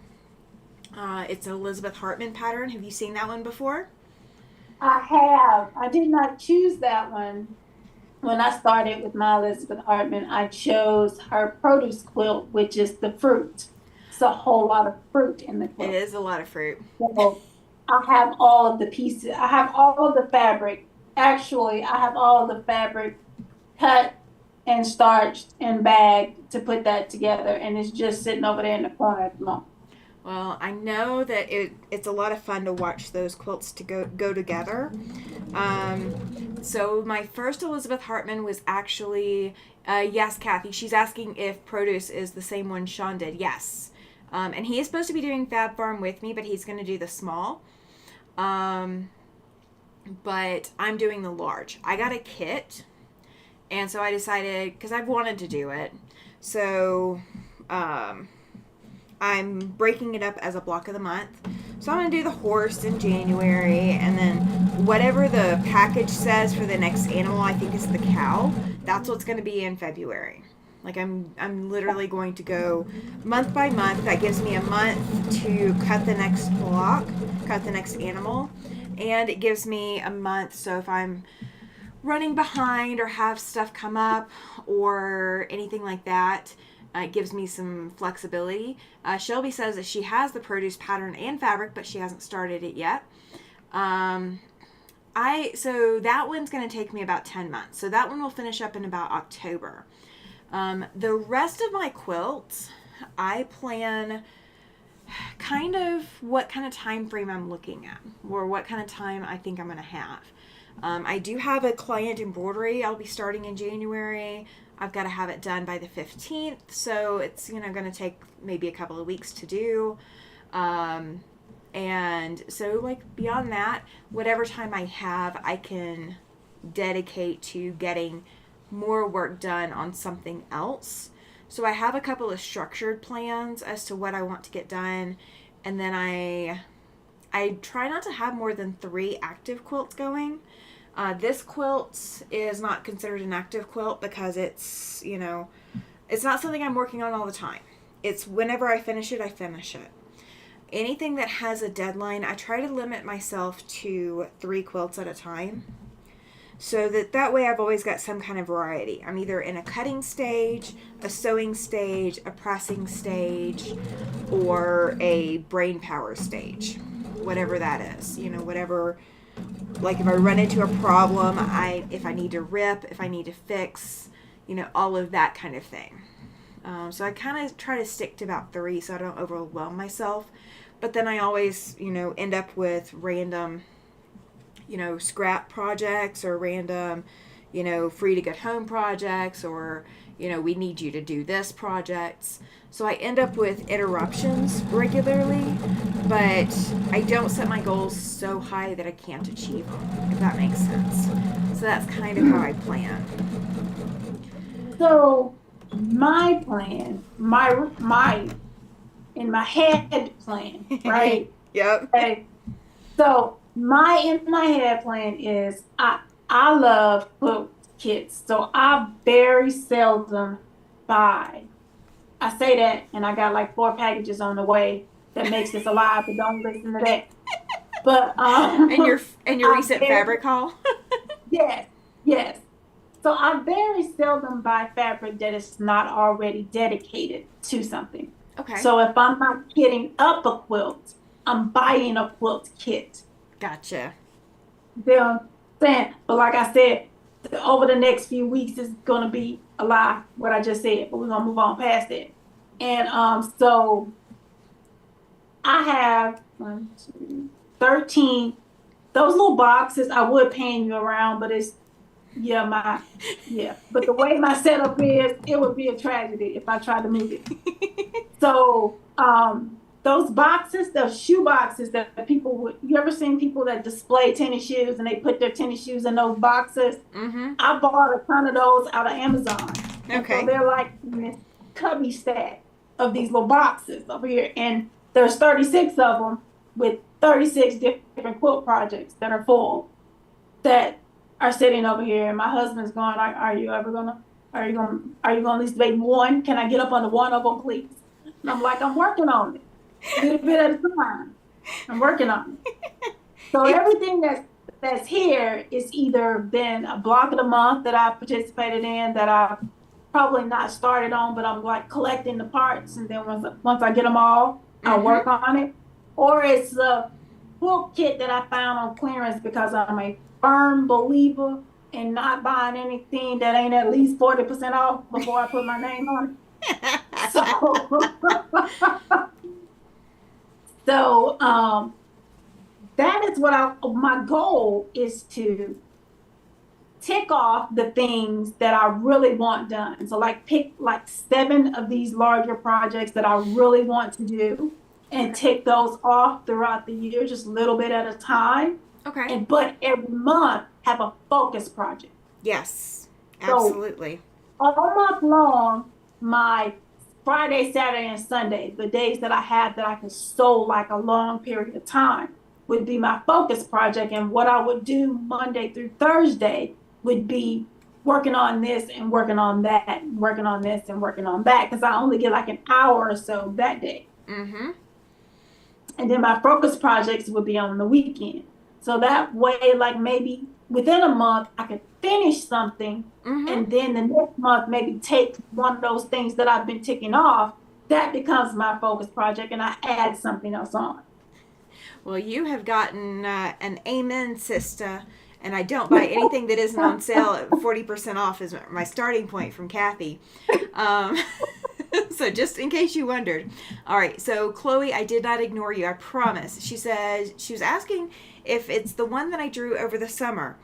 It's an Elizabeth Hartman pattern. Have you seen that one before? I have. I did not choose that one. When I started with my Elizabeth Hartman, I chose her produce quilt, which is the fruit. It's a whole lot of fruit in the It quilt. is a lot of fruit. So I have all of the pieces. I have all of the fabric. Actually, I have all of the fabric cut and starched and bagged to put that together, and it's just sitting over there in the corner at the moment. Well, I know that it's a lot of fun to watch those quilts to go together. So my first Elizabeth Hartman was actually, yes, Kathy. She's asking if produce is the same one Sean did. Yes. And he is supposed to be doing Fab Farm with me, but he's going to do the small. But I'm doing the large. I got a kit, and so I decided, because I've wanted to do it, so I'm breaking it up as a block of the month. So I'm going to do the horse in January, and then whatever the package says for the next animal, I think is the cow, that's what's going to be in February. Like I'm literally going to go month by month. That gives me a month to cut the next block, cut the next animal, and it gives me a month. So if I'm running behind or have stuff come up or anything like that, it gives me some flexibility. Shelby says that she has the produce pattern and fabric, but she hasn't started it yet. So that one's going to take me about 10 months. So that one will finish up in about October. The rest of my quilts, I plan kind of what kind of time frame I'm looking at, or what kind of time I think I'm going to have. I do have a client embroidery I'll be starting in January. I've got to have it done by the 15th, so it's going to take maybe a couple of weeks to do. And so, like, beyond that, whatever time I have, I can dedicate to getting more work done on something else. So I have a couple of structured plans as to what I want to get done, and then I try not to have more than 3 active quilts going. This quilt is not considered an active quilt because it's not something I'm working on all the time. It's whenever I finish it, I finish it. Anything that has a deadline, I try to limit myself to 3 quilts at a time, so that way I've always got some kind of variety. I'm either in a cutting stage, a sewing stage, a pressing stage, or a brain power stage, whatever that is. Whatever. Like if I run into a problem, if I need to rip, if I need to fix, all of that kind of thing. So I kind of try to stick to about 3 so I don't overwhelm myself but then I always, end up with random, scrap projects or random, free to get home projects or, we need you to do this projects. So I end up with interruptions regularly, but I don't set my goals so high that I can't achieve them, if that makes sense. So that's kind of how I plan. So my plan, my in my head plan, right? Yep. Okay. So my in my head plan is I love quilt kits. So I very seldom buy. I say that and I got like 4 packages on the way that makes this a lie, but don't listen to that. But And your and your I recent very, fabric haul. yes, yes. So I very seldom buy fabric that is not already dedicated to something. Okay. So if I'm not kitting up a quilt, I'm buying a quilt kit. Gotcha. They're saying, but like I said, over the next few weeks is gonna be a lie, what I just said, but we're gonna move on past it. And so I have 13, those little boxes. I would pan you around, but it's yeah. But the way my setup is, it would be a tragedy if I tried to move it. So those boxes, those shoe boxes that people would, you ever seen people that display tennis shoes and they put their tennis shoes in those boxes? Mm-hmm. I bought a ton of those out of Amazon. And so Okay. they're like in this cubby stack of these little boxes over here. And there's 36 of them with 36 different quilt projects that are full that are sitting over here. And my husband's going, are you ever gonna, are you gonna at least make one? Can I get up on one of them, please? And I'm like, I'm working on it. A little bit at a time. I'm working on it. So everything that's here is either been a block of the month that I participated in that I've probably not started on, but I'm like collecting the parts, and then once I get them all, I'll work on it. Or it's a book kit that I found on clearance because I'm a firm believer in not buying anything that ain't at least 40% off before I put my name on it. So, so that is what my goal is to tick off the things that I really want done. So like pick like 7 of these larger projects that I really want to do and tick those off throughout the year, just a little bit at a time. Okay. But every month have a focus project. Yes. So Absolutely. all month long, my Friday, Saturday, and Sunday, the days that I have that I can sew like a long period of time, would be my focus project. And what I would do Monday through Thursday would be working on this and working on that, and working on this and working on that, because I only get like an hour or so that day. Mm-hmm. And then my focus projects would be on the weekend. So that way, like maybe within a month, I could finish something. And then the next month, maybe take one of those things that I've been ticking off. That becomes my focus project, and I add something else on. Well, you have gotten an amen, sister. And I don't buy anything that isn't on sale at 40% off is my starting point from Kathy. So just in case you wondered. All right, so Chloe, I did not ignore you, I promise. She said she was asking if it's the one that I drew over the summer.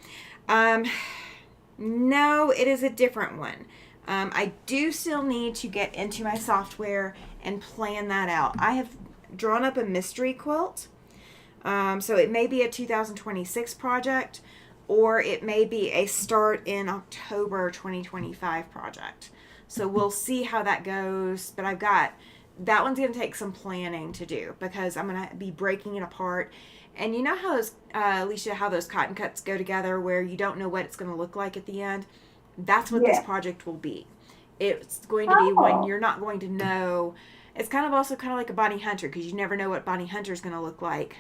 No, it is a different one. I do still need to get into my software and plan that out. I have drawn up a mystery quilt. So it may be a 2026 project, or it may be a start in October 2025 project. So we'll see how that goes. But I've got, that one's going to take some planning to do because I'm going to be breaking it apart. And you know how those, Alesha, how those cotton cuts go together where you don't know what it's going to look like at the end? That's what this project will be. It's going to be when you're not going to know. It's kind of also kind of like a Bonnie Hunter, because you never know what Bonnie Hunter is going to look like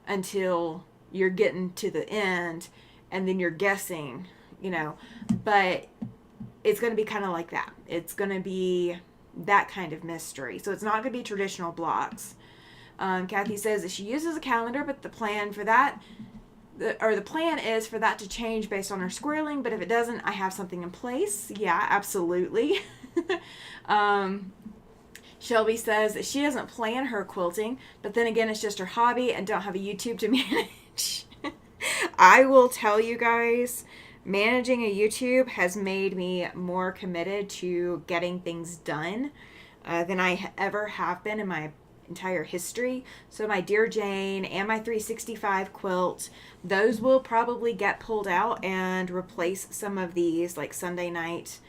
until you're getting to the end, and then you're guessing, but it's going to be kind of like that. It's going to be that kind of mystery. So it's not going to be traditional blocks. Kathy says that she uses a calendar, but the plan for that, the plan is for that to change based on her squirreling, but if it doesn't, I have something in place. Yeah, absolutely. Shelby says that she doesn't plan her quilting, but then again, it's just her hobby and don't have a YouTube to manage. I will tell you guys, managing a YouTube has made me more committed to getting things done than I ever have been in my entire history. So my Dear Jane and my 365 quilt, those will probably get pulled out and replace some of these like Sunday night,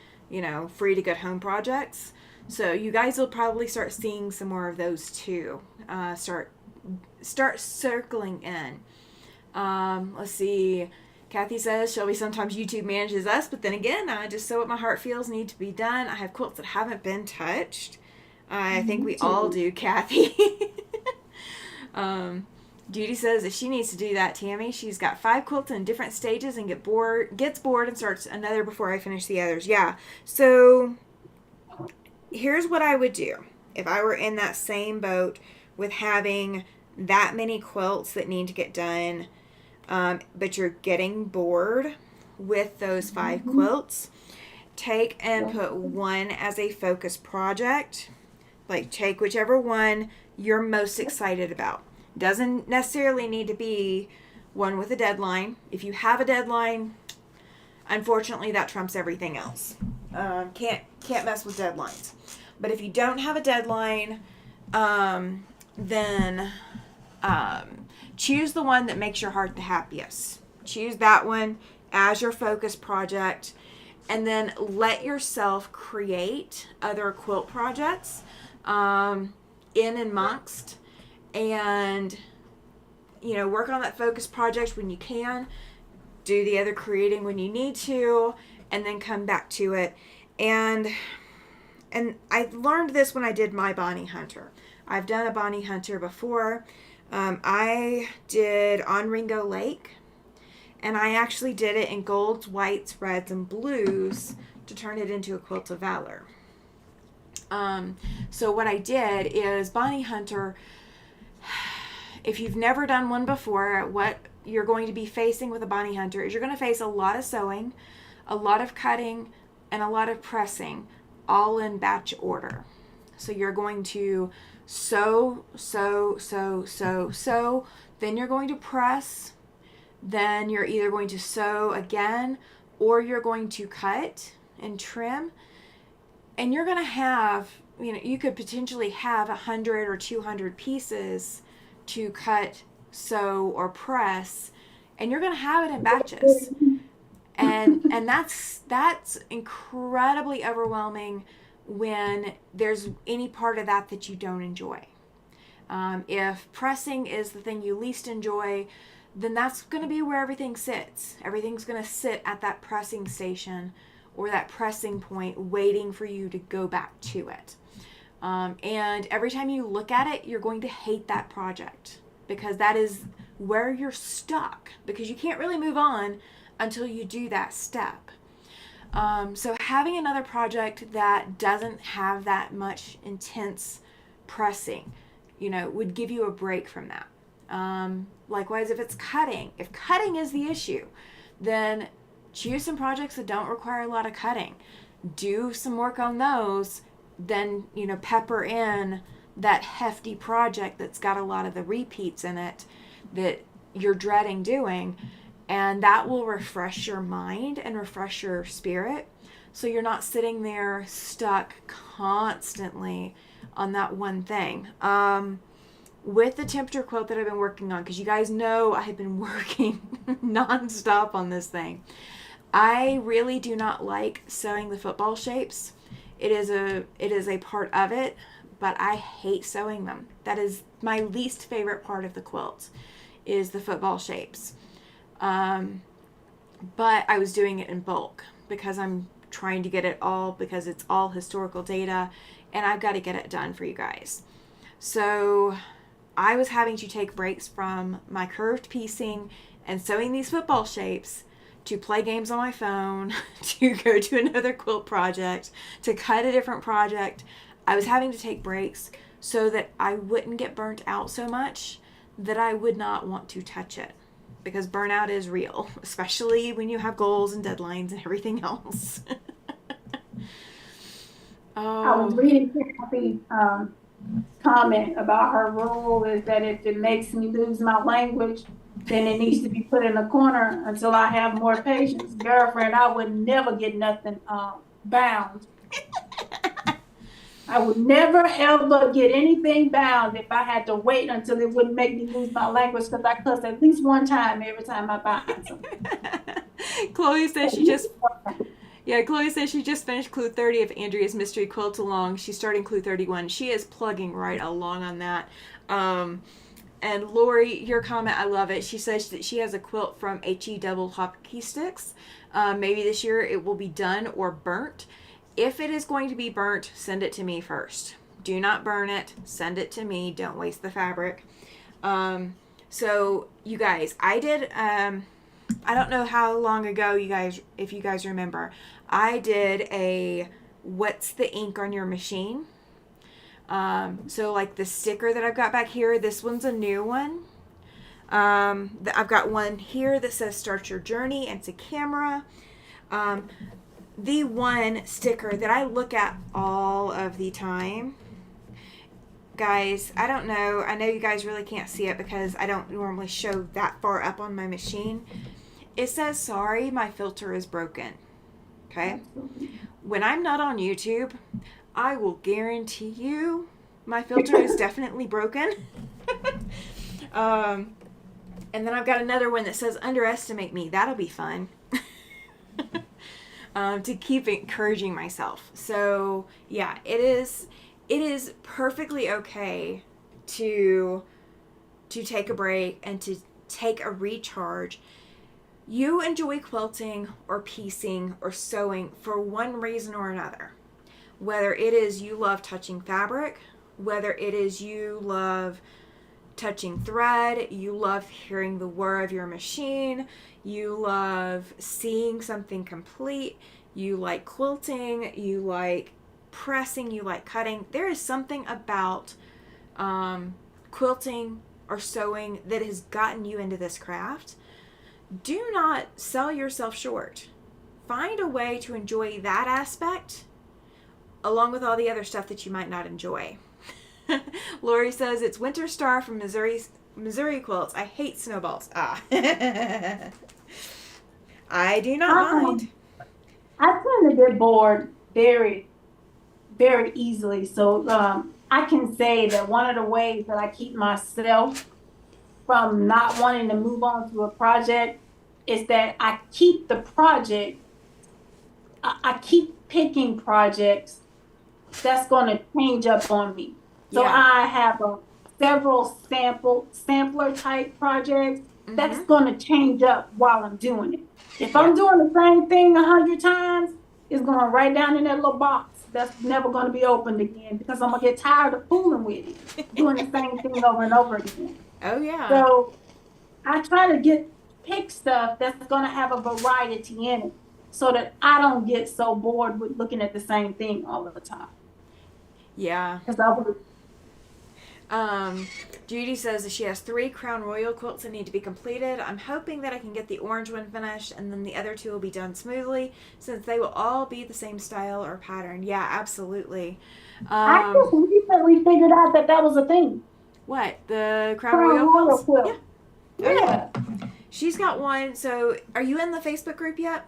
free to get home projects. So you guys will probably start seeing some more of those too. Start circling in. Let's see. Kathy says, Shelby, sometimes YouTube manages us, but then again, I just sew what my heart feels need to be done. I have quilts that haven't been touched. I think we all do, Kathy. Judy says that she needs to do that, Tammy. She's got 5 quilts in different stages and gets bored and starts another before I finish the others. Yeah. So here's what I would do if I were in that same boat with having that many quilts that need to get done, but you're getting bored with those 5 quilts. Take and put one as a focus project. Like, take whichever one you're most excited about. Doesn't necessarily need to be one with a deadline. If you have a deadline, unfortunately, that trumps everything else. Can't mess with deadlines. But if you don't have a deadline, then choose the one that makes your heart the happiest. Choose that one as your focus project, and then let yourself create other quilt projects in and amongst, and work on that focus project when you can, do the other creating when you need to, and then come back to it. And I learned this when I did my Bonnie Hunter. I've done a Bonnie Hunter before. I did on Ringo Lake, and I actually did it in golds, whites, reds, and blues to turn it into a quilt of valor. So what I did is Bonnie Hunter, if you've never done one before, what you're going to be facing with a Bonnie Hunter is you're going to face a lot of sewing, a lot of cutting, and a lot of pressing, all in batch order. So you're going to sew, then you're going to press, then you're either going to sew again, or you're going to cut and trim. And you're going to have, you could potentially have 100 or 200 pieces to cut, sew, or press, and you're going to have it in batches. And that's incredibly overwhelming when there's any part of that you don't enjoy. If pressing is the thing you least enjoy, then that's going to be where everything sits. Everything's going to sit at that pressing station or that pressing point, waiting for you to go back to it. And every time you look at it, you're going to hate that project, because that is where you're stuck, because you can't really move on until you do that step. So having another project that doesn't have that much intense pressing, would give you a break from that. Likewise, if it's cutting, if cutting is the issue, then choose some projects that don't require a lot of cutting. Do some work on those, then, pepper in that hefty project that's got a lot of the repeats in it that you're dreading doing, and that will refresh your mind and refresh your spirit, so you're not sitting there stuck constantly on that one thing. With the temperature quilt that I've been working on, because you guys know I have been working nonstop on this thing, I really do not like sewing the football shapes. It is a part of it, but I hate sewing them. That is my least favorite part of the quilt, is the football shapes. But I was doing it in bulk because I'm trying to get it all, because it's all historical data, and I've got to get it done for you guys. So I was having to take breaks from my curved piecing and sewing these football shapes to play games on my phone, to go to another quilt project, to cut a different project. I was having to take breaks so that I wouldn't get burnt out so much that I would not want to touch it, because burnout is real, especially when you have goals and deadlines and everything else. I was Oh. reading Kathy's comment about her rule is that if it makes me lose my language, then it needs to be put in a corner until I have more patience. Girlfriend, I would never get nothing bound. I would never ever get anything bound if I had to wait until it wouldn't make me lose my language because I cuss at least one time every time I bind something. Chloe says At she least just one time. Yeah, Chloe says she just finished clue 30 of Andrea's mystery quilt along. She's starting clue 31. She is plugging right along on that. And Lori, your comment, I love it. She says that she has a quilt from HE Double Hockey Sticks. Maybe this year it will be done or burnt. If it is going to be burnt, send it to me first. Do not burn it. Send it to me. Don't waste the fabric. So, you guys, I did. I don't know how long ago if you guys remember, I did a what's the ink on your machine. So like the sticker that I've got back here, this one's a new one. I've got one here that says start your journey, and it's a camera. The one sticker that I look at all of the time, guys, I don't know. I know you guys really can't see it because I don't normally show that far up on my machine. It says, sorry, my filter is broken. Okay? When I'm not on YouTube, I will guarantee you my filter is definitely broken. And then I've got another one that says, underestimate me. That'll be fun. To keep encouraging myself. So, yeah, it is perfectly okay to take a break and to take a recharge. You enjoy quilting or piecing or sewing for one reason or another. Whether it is you love touching fabric, whether it is you love touching thread, you love hearing the whir of your machine, you love seeing something complete, you like quilting, you like pressing, you like cutting. There is something about quilting or sewing that has gotten you into this craft. Do not sell yourself short. Find a way to enjoy that aspect along with all the other stuff that you might not enjoy. Lori says it's Winter Star from Missouri Quilts. I hate snowballs. I do not mind. I tend to get bored very, very easily. So I can say that one of the ways that I keep myself from not wanting to move on to a project is that I keep the project, I keep picking projects that's going to change up on me. So Yeah. I have several sampler type projects that's going to change up while I'm doing it. If I'm doing the same thing 100 times, it's going right down in that little box that's never going to be opened again because I'm going to get tired of fooling with it, doing the same thing over and over again. Oh, yeah. So I try to pick stuff that's going to have a variety in it so that I don't get so bored with looking at the same thing all the time. Yeah. Because I would. Judy says that she has 3 Crown Royal quilts that need to be completed. I'm hoping that I can get the orange one finished and then the other 2 will be done smoothly since they will all be the same style or pattern. Yeah, absolutely. I just recently figured out that was a thing. What? The Crown Royal quilts? Quilt. Yeah. Oh, yeah. She's got one. So, are you in the Facebook group yet?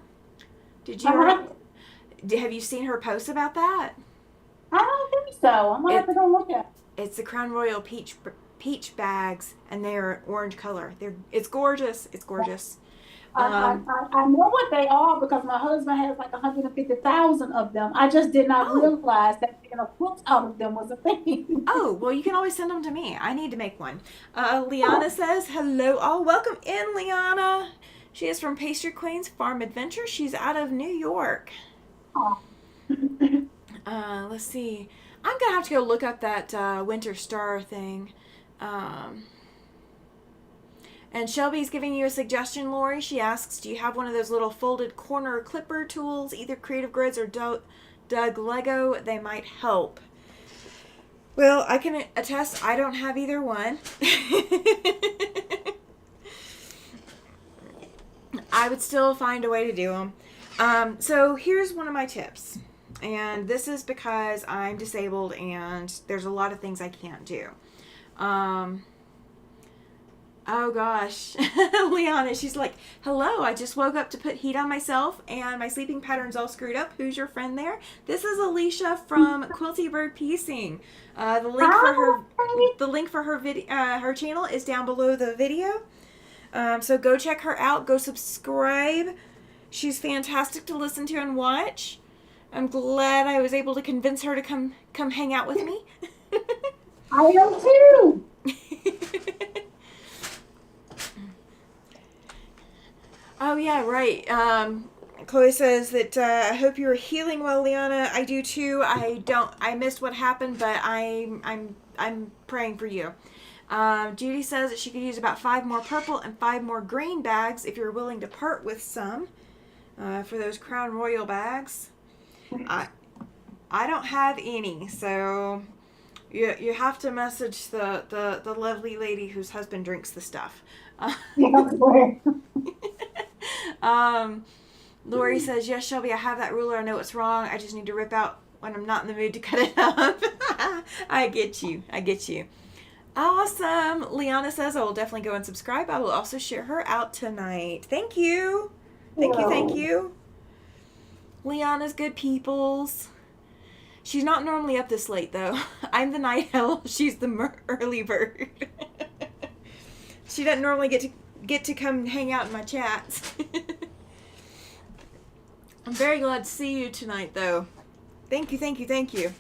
Did you? Have you seen her post about that? I don't think so. I'm gonna have to go look at it. It's the Crown Royal peach bags, and they're orange color. It's gorgeous. It's gorgeous. I know what they are because my husband has like 150,000 of them. I just did not realize that making a quilt out of them was a thing. Oh, well, you can always send them to me. I need to make one. Liana says, hello all. Welcome in, Liana. She is from Pastry Queen's Farm Adventure. She's out of New York. Let's see. I'm going to have to go look up that Winter Star thing. And Shelby's giving you a suggestion, Lori. She asks, do you have one of those little folded corner clipper tools, either Creative Grids or Doug Lego? They might help. Well, I can attest I don't have either one. I would still find a way to do them. So here's one of my tips. And this is because I'm disabled and there's a lot of things I can't do. Oh gosh. Liana, she's like, hello, I just woke up to put heat on myself and my sleeping pattern's all screwed up. Who's your friend there? This is Alesha from Quilty Bird Piecing. The link for her video, her channel is down below the video. So go check her out. Go subscribe. She's fantastic to listen to and watch. I'm glad I was able to convince her to come hang out with me. I am too. Oh yeah, right. Chloe says that I hope you're healing well, Liana. I do too. I missed what happened, but I'm praying for you. Judy says that she could use about 5 more purple and 5 more green bags if you're willing to part with some for those Crown Royal bags. I don't have any, so you have to message the lovely lady whose husband drinks the stuff. Lori says, yes, Shelby, I have that ruler. I know it's wrong. I just need to rip out when I'm not in the mood to cut it up. I get you. Awesome. Liana says, I will definitely go and subscribe. I will also share her out tonight. Thank you. Thank you. Liana's good peoples. She's not normally up this late, though. I'm the night owl. She's the early bird. She doesn't normally get to come hang out in my chats. I'm very glad to see you tonight, though. Thank you.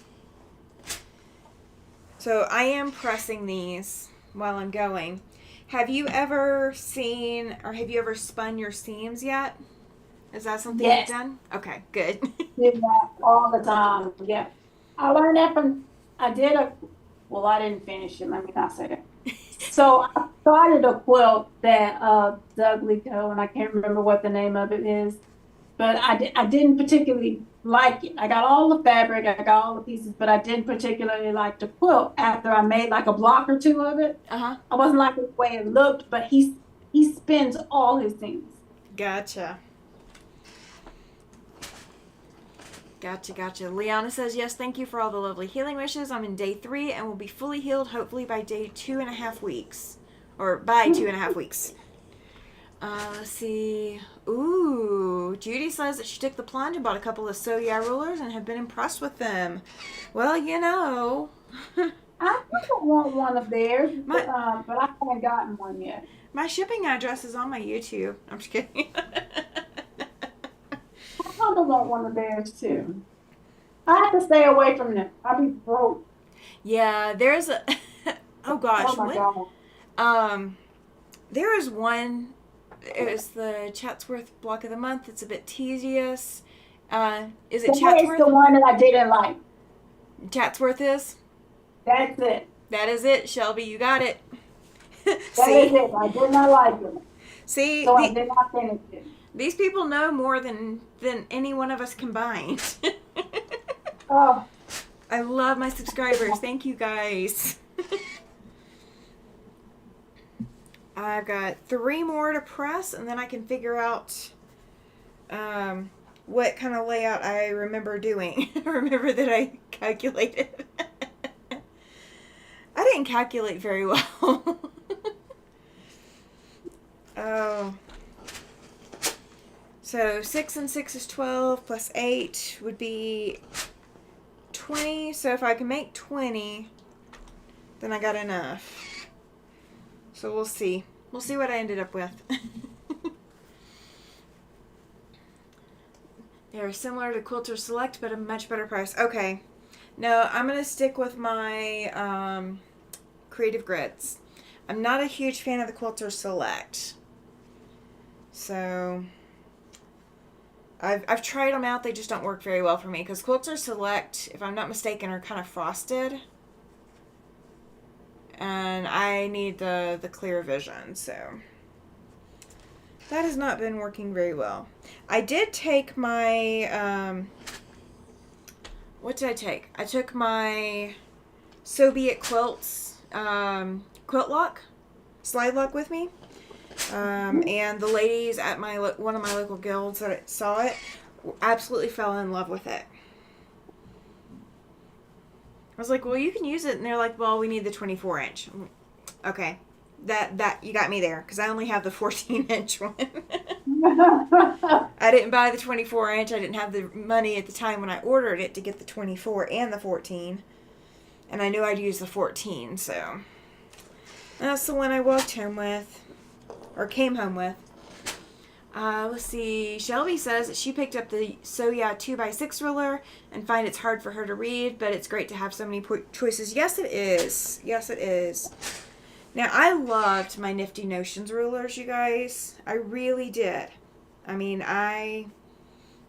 So I am pressing these while I'm going. Have you ever seen or have you ever spun your seams yet? Is that something you've done? Okay, good. Do that all the time. Yeah. I learned that I didn't finish it. Let me not say that. So I started a quilt that Doug Lico, and I can't remember what the name of it is, but I didn't particularly like it. I got all the fabric, I got all the pieces, but I didn't particularly like the quilt after I made like a block or two of it. I wasn't like the way it looked, but he spins all his things. Gotcha. Liana says, yes, thank you for all the lovely healing wishes. I'm in day 3 and will be fully healed hopefully by day 2.5 weeks. Or by 2.5 weeks. Let's see. Ooh, Judy says that she took the plunge and bought a couple of So Yeah rulers and have been impressed with them. Well, you know. I don't want one of theirs, but I haven't gotten one yet. My shipping address is on my YouTube. I'm just kidding. I kind of want one of theirs too. I have to stay away from them. I'll be broke. Yeah, there's a. Oh gosh. Oh my God. There is one. It was the Chatsworth block of the month. It's a bit tedious. Is it Chatsworth? It's the one that I didn't like. Chatsworth is? That's it. That is it, Shelby. You got it. That is it. I did not like it. See, so I did not finish it. These people know more than any one of us combined. Oh. I love my subscribers. Thank you, guys. I've got 3 more to press, and then I can figure out what kind of layout I remember doing. I remember that I calculated. I didn't calculate very well. Oh. So 6 and 6 is 12, plus 8 would be 20. So if I can make 20, then I got enough. So we'll see. We'll see what I ended up with. They're similar to Quilter Select, but a much better price. Okay. No, I'm going to stick with my Creative Grids. I'm not a huge fan of the Quilter Select. So I've tried them out. They just don't work very well for me. Because Quilter Select, if I'm not mistaken, are kind of frosted. And I need the clear vision, so that has not been working very well. I did take my, what did I take? I took my So Be It Quilts, quilt lock, slide lock with me. And the ladies at one of my local guilds that saw it absolutely fell in love with it. I was like, well, you can use it. And they're like, well, we need the 24 inch. Okay. That you got me there because I only have the 14-inch one. I didn't buy the 24 inch. I didn't have the money at the time when I ordered it to get the 24 and the 14. And I knew I'd use the 14, so that's the one I walked home with, or came home with. Let's see. Shelby says that she picked up the Soya 2x6 ruler and find it's hard for her to read, but it's great to have so many choices. Yes, it is. Yes, it is. Now, I loved my Nifty Notions rulers, you guys. I really did. I mean, I'm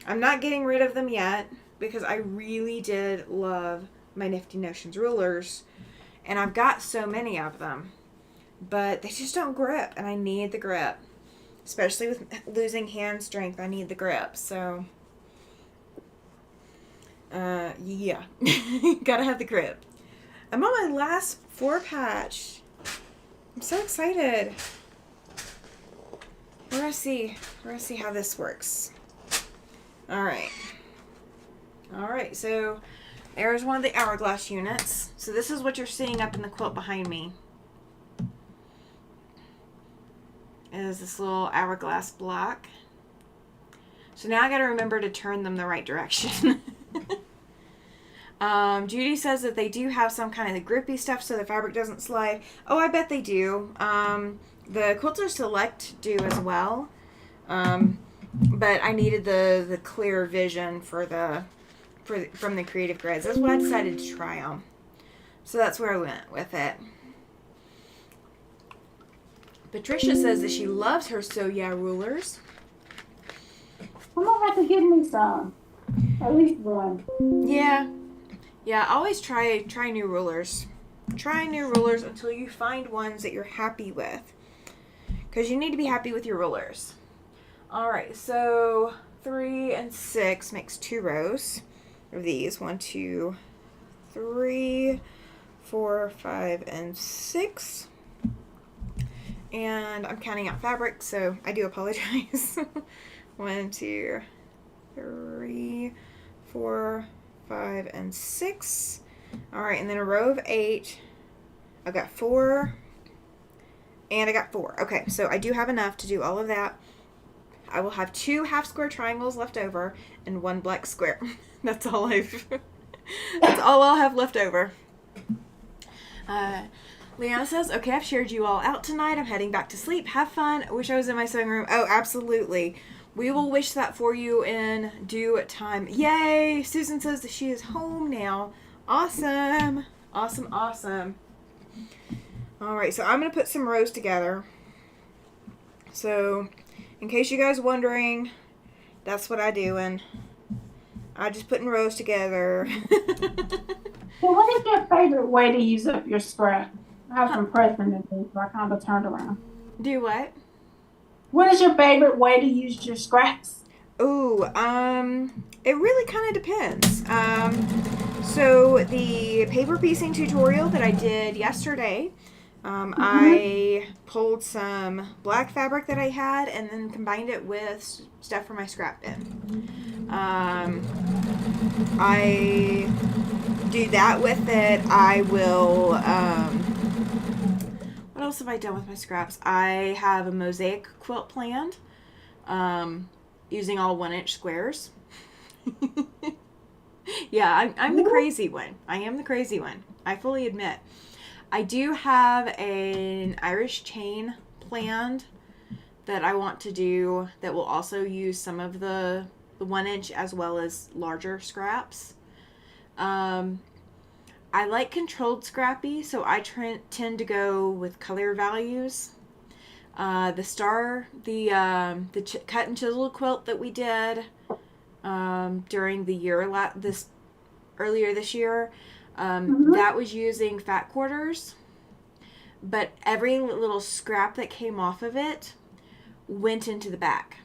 not getting rid of them yet because I really did love my Nifty Notions rulers. And I've got so many of them. But they just don't grip, and I need the grip. Especially with losing hand strength, I need the grip. So, yeah. Gotta have the grip. I'm on my last 4-patch. I'm so excited. We're gonna see how this works. Alright, so there's one of the hourglass units. So this is what you're seeing up in the quilt behind me. Is this little hourglass block. So now I got to remember to turn them the right direction. Judy says that they do have some kind of the grippy stuff so the fabric doesn't slide. Oh, I bet they do. The Quilter Select do as well. But I needed the clear vision from the Creative Grids. That's what I decided to try on. So that's where I went with it. Patricia says that she loves her Soya rulers. I'm gonna have to get me some. At least one. Yeah, always try new rulers. Try new rulers until you find ones that you're happy with. Because you need to be happy with your rulers. Alright, so 3 and 6 makes 2 rows of these. 1, 2, 3, 4, 5, and 6. And I'm counting out fabric, so I do apologize. 1, 2, 3, 4, 5, and 6. Alright, and then a row of 8. I got 4. And I got 4. Okay, so I do have enough to do all of that. I will have 2 half square triangles left over and 1 black square. That's all I'll have left over. Leanna says, okay, I've shared you all out tonight. I'm heading back to sleep. Have fun. I wish I was in my sewing room. Oh, absolutely. We will wish that for you in due time. Yay! Susan says that she is home now. Awesome. Awesome, awesome. Alright, so I'm going to put some rows together. So, in case you guys are wondering, that's what I do. And I just put in rows together. So what is your favorite way to use up your scrap? I have some pressing to do, so I kind of turned around. Do what? What is your favorite way to use your scraps? Ooh, it really kind of depends. So the paper piecing tutorial that I did yesterday, I pulled some black fabric that I had and then combined it with stuff for my scrap bin. I do that with it. I will, what else have I done with my scraps? I have a mosaic quilt planned, using all 1-inch squares. Yeah, I'm the crazy one. I am the crazy one. I fully admit. I do have an Irish chain planned that I want to do that will also use some of the 1-inch as well as larger scraps. I like controlled scrappy, so I tend to go with color values. The cut and chisel quilt that we did during the year earlier this year, that was using fat quarters, but every little scrap that came off of it went into the back.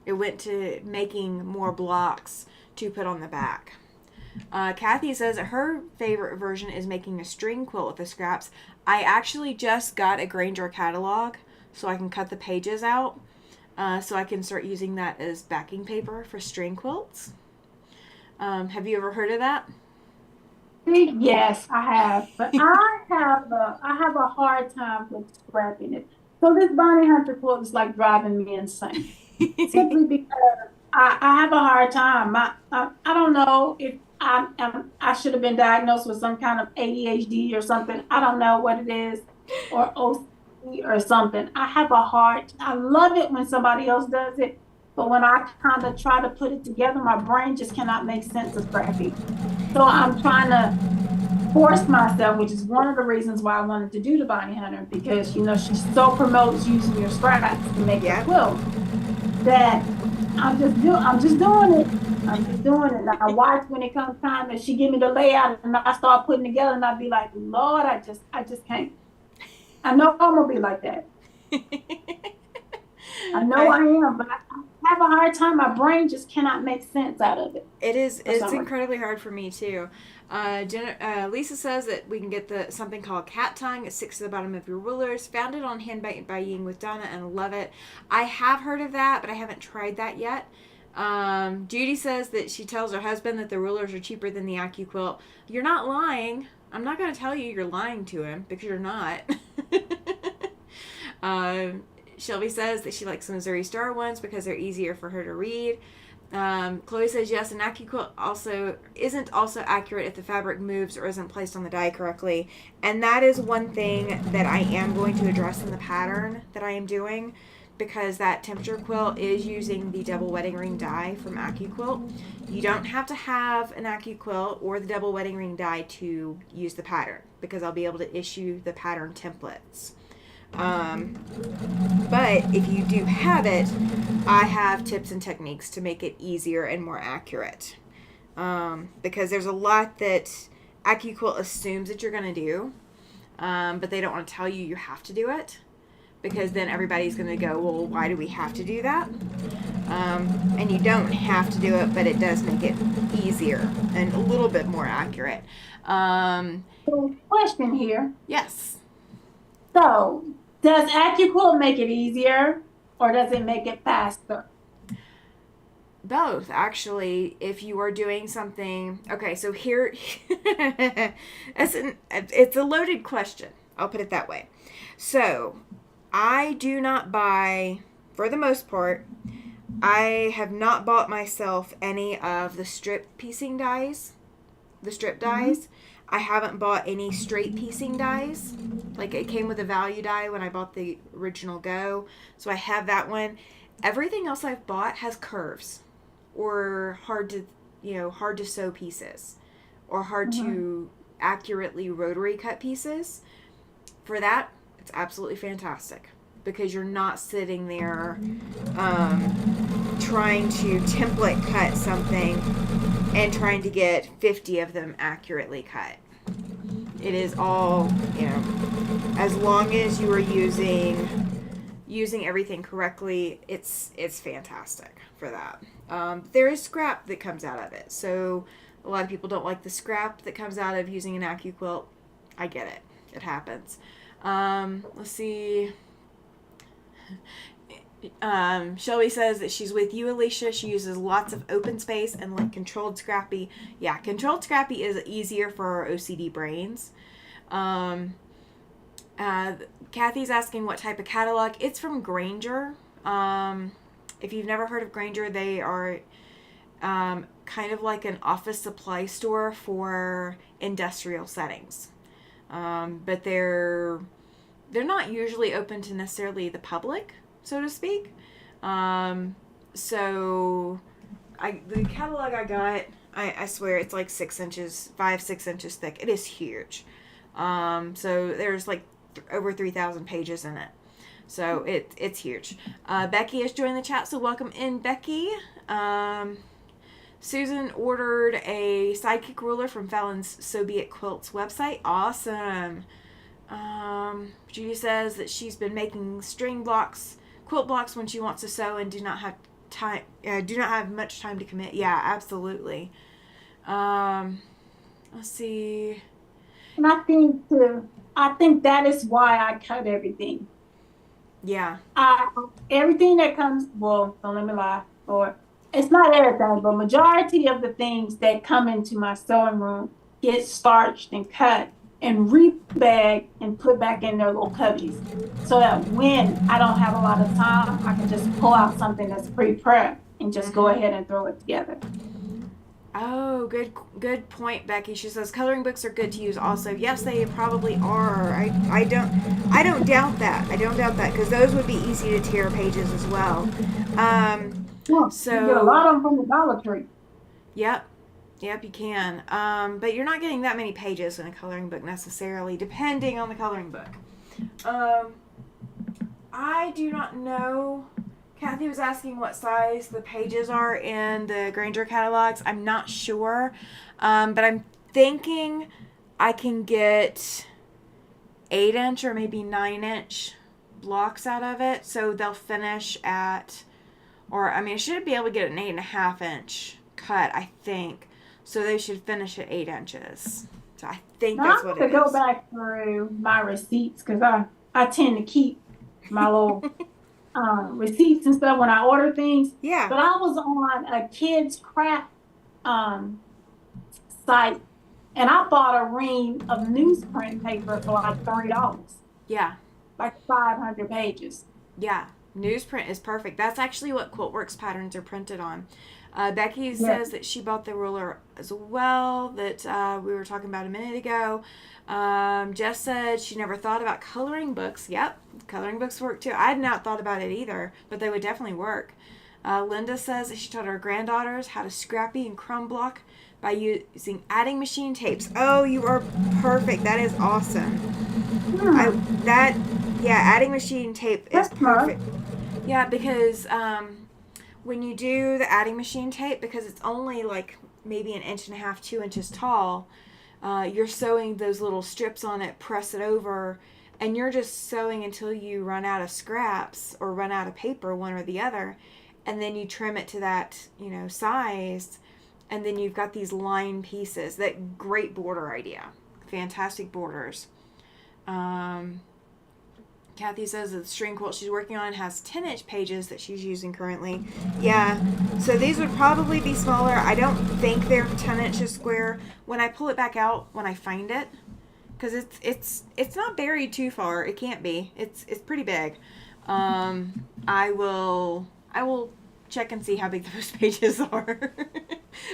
It went to making more blocks to put on the back. Kathy says that her favorite version is making a string quilt with the scraps. I actually just got a Granger catalog so I can cut the pages out, so I can start using that as backing paper for string quilts. Have you ever heard of that? See, yes, I have, but I have a hard time with scrapping it. So this Bonnie Hunter quote is like driving me insane, simply because I have a hard time. I don't know if I should have been diagnosed with some kind of ADHD or something. I don't know what it is, or OCD or something. I love it when somebody else does it, but when I kind of try to put it together, my brain just cannot make sense of scrapping. So I'm trying to force myself, which is one of the reasons why I wanted to do the Bonnie Hunter, because she so promotes using your scraps to make your Yep. quilt that I'm just doing it. I'm just doing it. And I watch when it comes time that she give me the layout and I start putting together and I be like, Lord, I just can't. I know I'm gonna be like that. I know I, I am, but I have a hard time. My brain just cannot make sense out of it for it's some reason. incredibly hard for me too. Lisa says that we can get the something called cat tongue. It sticks to the bottom of your rulers. Found it on Hand by Ying with Donna and love it. I have heard of that, but I haven't tried that yet. Judy says that she tells her husband that the rulers are cheaper than the AccuQuilt. You're not lying. I'm not going to tell you you're lying to him because you're not. um, Shelby says that she likes the Missouri Star ones because they're easier for her to read. Chloe says yes, an AccuQuilt also isn't also accurate if the fabric moves or isn't placed on the die correctly, and that is one thing that I am going to address in the pattern that I am doing, because that temperature quilt is using the double wedding ring die from AccuQuilt. You don't have to have an AccuQuilt or the double wedding ring die to use the pattern, because I'll be able to issue the pattern templates. But if you do have it, I have tips and techniques to make it easier and more accurate. Because there's a lot that AccuQuilt assumes that you're going to do, but they don't want to tell you have to do it, because then everybody's going to go, well, why do we have to do that? And you don't have to do it, but it does make it easier and a little bit more accurate. So, question here. Yes. So, does AccuQuilt make it easier or does it make it faster? Both, actually. If you are doing something, okay, so here it's a loaded question, I'll put it that way. So I do not buy, for the most part, I have not bought myself any of the strip piecing dies, the strip Mm-hmm. dies. I haven't bought any straight piecing dies. Like, it came with a value die when I bought the original Go, so I have that one. Everything else I've bought has curves, or hard to sew pieces, or hard Mm-hmm. to accurately rotary cut pieces. For that, it's absolutely fantastic, because you're not sitting there trying to template cut something and trying to get 50 of them accurately cut. It is all, as long as you are using everything correctly, it's fantastic for that. There is scrap that comes out of it, so a lot of people don't like the scrap that comes out of using an AccuQuilt. I get it. It happens. Let's see. Shelby says that she's with you, Alesha. She uses lots of open space and like controlled scrappy. Yeah, controlled scrappy is easier for our OCD brains. Um, Kathy's asking what type of catalog. It's from Granger. If you've never heard of Granger, they are kind of like an office supply store for industrial settings. But they're not usually open to necessarily the public, so to speak. So the catalog I got, I swear it's like 6 inches thick. It is huge. So there's like over 3,000 pages in it. So it's huge. Becky has joined the chat, so welcome in, Becky. Susan ordered a sidekick ruler from Fallon's Soviet Quilts website. Awesome. Judy says that she's been making quilt blocks when she wants to sew and do not have much time to commit. Yeah, absolutely. Let's see. And I think that is why I cut everything. Yeah. Everything that comes, well, don't let me lie, or it's not everything, but majority of the things that come into my sewing room get starched and cut and rebag and put back in their little cubbies so that when I don't have a lot of time, I can just pull out something that's pre-prepped and just go Mm-hmm. ahead and throw it together. Oh, good point, Becky. She says coloring books are good to use also. Yes, they probably are. I don't doubt that. I don't doubt that because those would be easy to tear pages as well. Um, Yeah, you get a so lot of them from the Dollar Tree. yep. Yep, you can. But you're not getting that many pages in a coloring book necessarily, depending on the coloring book. Um, I do not know. Kathy was asking what size the pages are in the Granger catalogs. I'm not sure, but I'm thinking I can get 8-inch or maybe 9-inch blocks out of it, so they'll finish at, or I mean, I should be able to get an 8.5-inch cut, I think. So they should finish at 8 inches. So I think Now that's I what have it to go is. back through my receipts because I tend to keep my little receipts and stuff when I order things. Yeah, But I was on a kids craft um, site and I bought a ream of newsprint paper for like $30, yeah. like 500 pages. Yeah, newsprint is perfect. That's actually what QuiltWorks patterns are printed on. Becky Yeah. says that she bought the ruler as well that we were talking about a minute ago. Jess said she never thought about coloring books. Yep, coloring books work too. I had not thought about it either, but they would definitely work. Linda says that she taught her granddaughters how to scrappy and crumb block by using adding machine tapes. Oh, you are perfect. That is awesome. I Hmm, that yeah, adding machine tape is that's smart. perfect. Yeah, because when you do the adding machine tape, because it's only like maybe an inch and a half, 2 inches tall, you're sewing those little strips on it, press it over, and you're just sewing until you run out of scraps or run out of paper, one or the other, and then you trim it to that size, and then you've got these line pieces. That great border idea, fantastic borders. Um, Kathy says that the string quilt she's working on has 10-inch pages that she's using currently. Yeah, so these would probably be smaller. I don't think they're 10 inches square. When I pull it back out, when I find it, because it's not buried too far. It can't be. It's pretty big. I will check and see how big those pages are,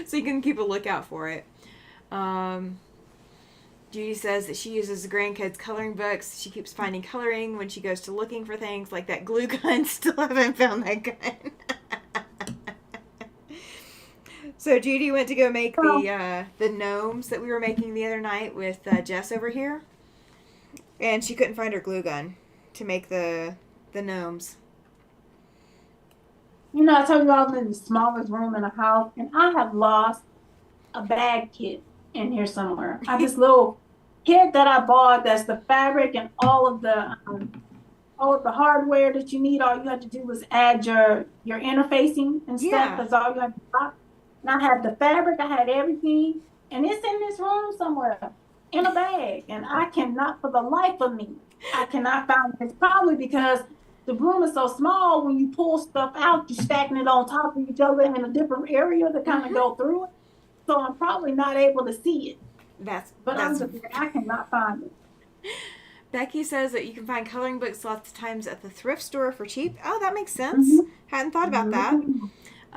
so you can keep a lookout for it. Um, Judy says that she uses the grandkids' coloring books. She keeps finding coloring when she goes to looking for things like that glue gun. Still haven't found that gun. So Judy went to go make Well, the gnomes that we were making the other night with Jess over here, and she couldn't find her glue gun to make the gnomes. I told you I was in the smallest room in the house, and I have lost a bag kit in here somewhere. I this little kit that I bought that's the fabric and all of the hardware that you need. All you have to do is add your interfacing and stuff. Yeah, That's all you have to buy. And I had the fabric, I had everything, and it's in this room somewhere in a bag. And I cannot, for the life of me, I cannot find it. It's probably because the room is so small. When you pull stuff out, you're stacking it on top of each other in a different area to kind of mm-hmm. go through it. So I'm probably not able to see it. That's But I'm that's. just I cannot find it. Becky says that you can find coloring books lots of times at the thrift store for cheap. Oh, that makes sense. Mm-hmm. Hadn't thought about that. Mm-hmm.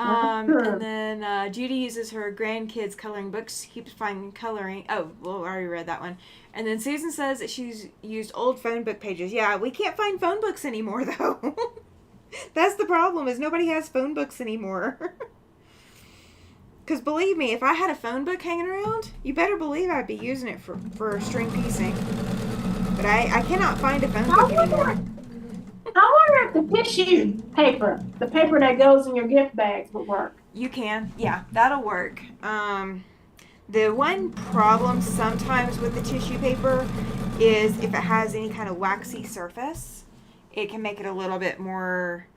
That's And true. then Judy uses her grandkids' coloring books. She keeps finding coloring. Oh, well, I already read that one. And then Susan says that she's used old phone book pages. Yeah, we can't find phone books anymore, though. That's the problem, is nobody has phone books anymore. Because believe me, if I had a phone book hanging around, you better believe I'd be using it for string piecing. But I cannot find a phone I book anymore. wonder, I wonder if the tissue paper, the paper that goes in your gift bags, would work. You can. Yeah, that'll work. The one problem sometimes with the tissue paper is if it has any kind of waxy surface, it can make it a little bit more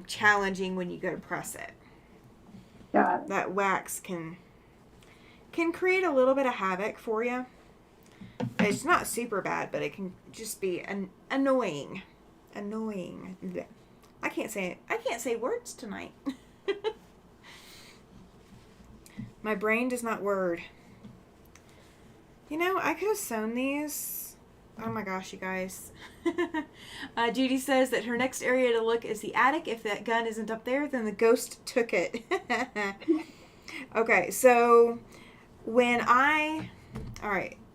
challenging when you go to press it. Got it. That wax can create a little bit of havoc for you. It's not super bad, but it can just be annoying. Annoying. I can't say it. I can't say words tonight. My brain does not word. You know, I could have sewn these. Oh my gosh, you guys. Judy says that her next area to look is the attic. If that gun isn't up there, then the ghost took it. Okay, so when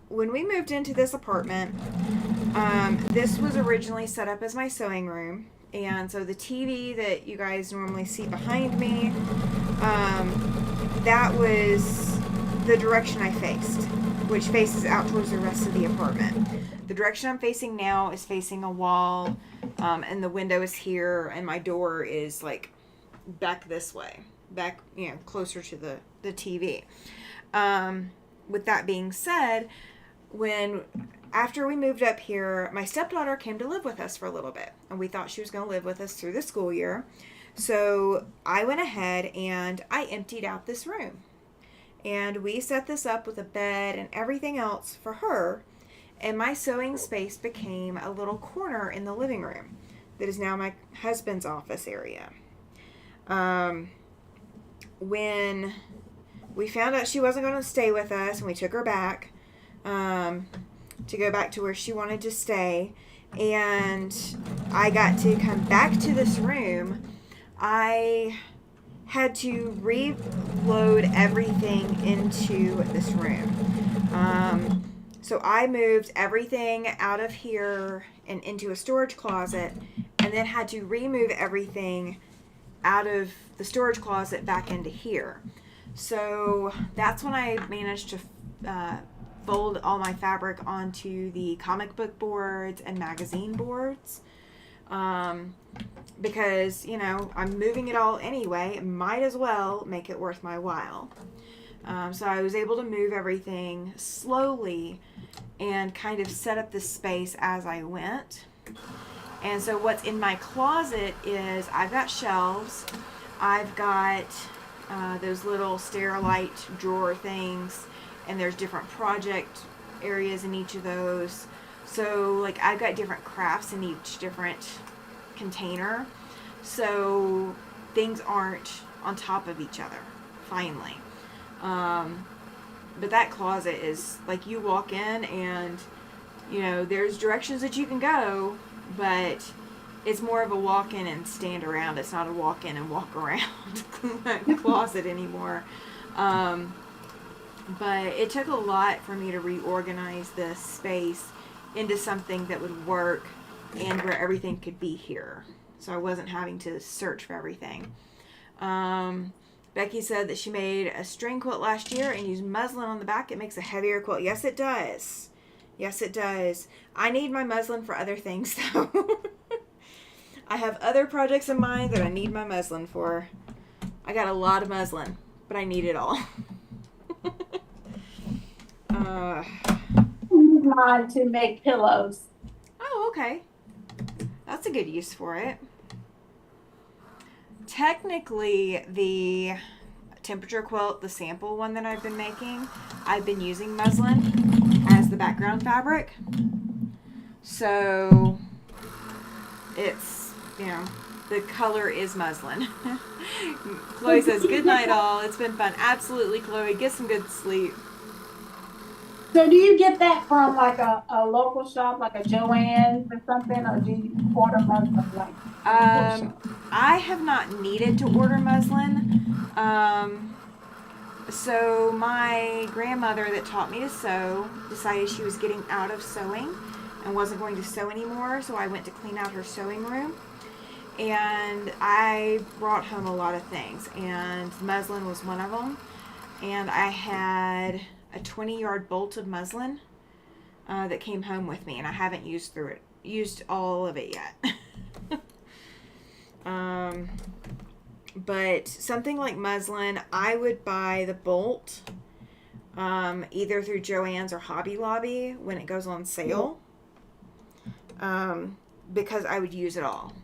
we moved into this apartment, this was originally set up as my sewing room. And so the TV that you guys normally see behind me, that was the direction I faced, which faces out towards the rest of the apartment. The direction I'm facing now is facing a wall, and the window is here, and my door is like back this way, back, closer to the TV. With that being said, after we moved up here, my stepdaughter came to live with us for a little bit, and we thought she was going to live with us through the school year. So I went ahead and I emptied out this room, and we set this up with a bed and everything else for her, and my sewing space became a little corner in the living room that is now my husband's office area. When we found out she wasn't going to stay with us, and we took her back to go back to where she wanted to stay, and I got to come back to this room, I had to reload everything into this room. So I moved everything out of here and into a storage closet, and then had to remove everything out of the storage closet back into here. So that's when I managed to fold all my fabric onto the comic book boards and magazine boards. Because, I'm moving it all anyway, might as well make it worth my while. So I was able to move everything slowly and kind of set up the space as I went. And so what's in my closet is I've got shelves, I've got those little Sterilite drawer things, and there's different project areas in each of those. So I've got different crafts in each different container, so things aren't on top of each other, finally. But that closet is you walk in and there's directions that you can go, but it's more of a walk in and stand around. It's not a walk in and walk around closet anymore. But it took a lot for me to reorganize this space into something that would work and where everything could be here. So I wasn't having to search for everything. Becky said that she made a string quilt last year and used muslin on the back. It makes a heavier quilt. Yes, it does. Yes, it does. I need my muslin for other things, though. I have other projects in mind that I need my muslin for. I got a lot of muslin, but I need it all. Mine to make pillows. Oh, okay. That's a good use for it. Technically, the temperature quilt, the sample one that I've been making, I've been using muslin as the background fabric. So it's, the color is muslin. Chloe says, good night all. It's been fun. Absolutely, Chloe. Get some good sleep. So do you get that from a local shop, like a Joann's or something, or do you order muslin I have not needed to order muslin. So my grandmother that taught me to sew decided she was getting out of sewing and wasn't going to sew anymore, so I went to clean out her sewing room. And I brought home a lot of things, and muslin was one of them. And I had a 20-yard bolt of muslin that came home with me, and I haven't used all of it yet. But something like muslin, I would buy the bolt either through Joann's or Hobby Lobby when it goes on sale, because I would use it all.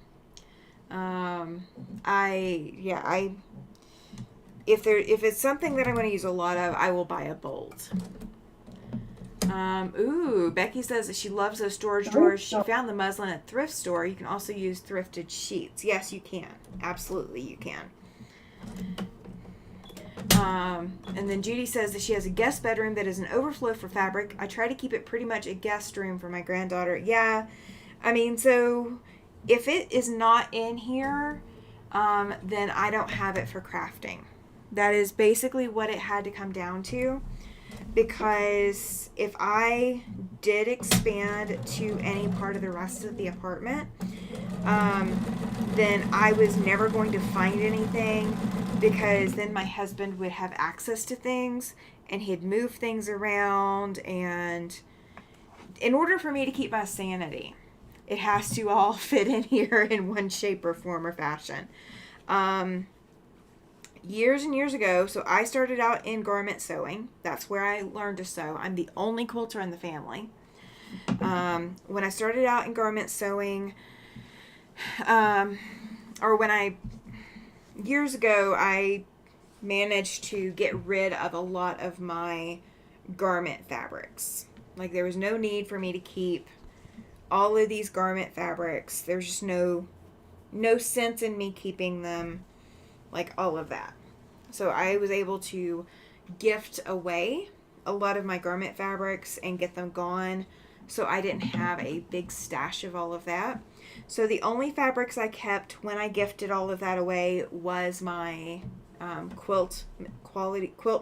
If it's something that I'm going to use a lot of, I will buy a bolt. Becky says that she loves those storage drawers. She found the muslin at thrift store. You can also use thrifted sheets. Yes, you can. Absolutely, you can. And then Judy says that she has a guest bedroom that is an overflow for fabric. I try to keep it pretty much a guest room for my granddaughter. Yeah, I mean, so if it is not in here, then I don't have it for crafting. That is basically what it had to come down to. Because if I did expand to any part of the rest of the apartment, then I was never going to find anything, because then my husband would have access to things and he'd move things around. And in order for me to keep my sanity, it has to all fit in here in one shape or form or fashion. Years and years ago, so I started out in garment sewing. That's where I learned to sew. I'm the only quilter in the family. When I started out in garment sewing, years ago, I managed to get rid of a lot of my garment fabrics. Like, there was no need for me to keep all of these garment fabrics. There's just no sense in me keeping them, like all of that. So I was able to gift away a lot of my garment fabrics and get them gone, so I didn't have a big stash of all of that. So the only fabrics I kept when I gifted all of that away was my quilt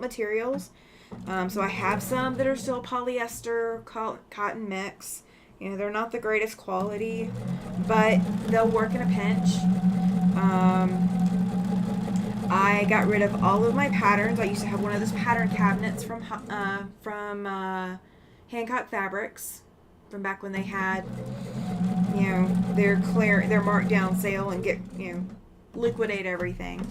materials. So I have some that are still polyester cotton mix. You know, they're not the greatest quality, but they'll work in a pinch. I got rid of all of my patterns. I used to have one of those pattern cabinets from Hancock Fabrics, from back when they had, you know, their marked down sale and liquidate everything.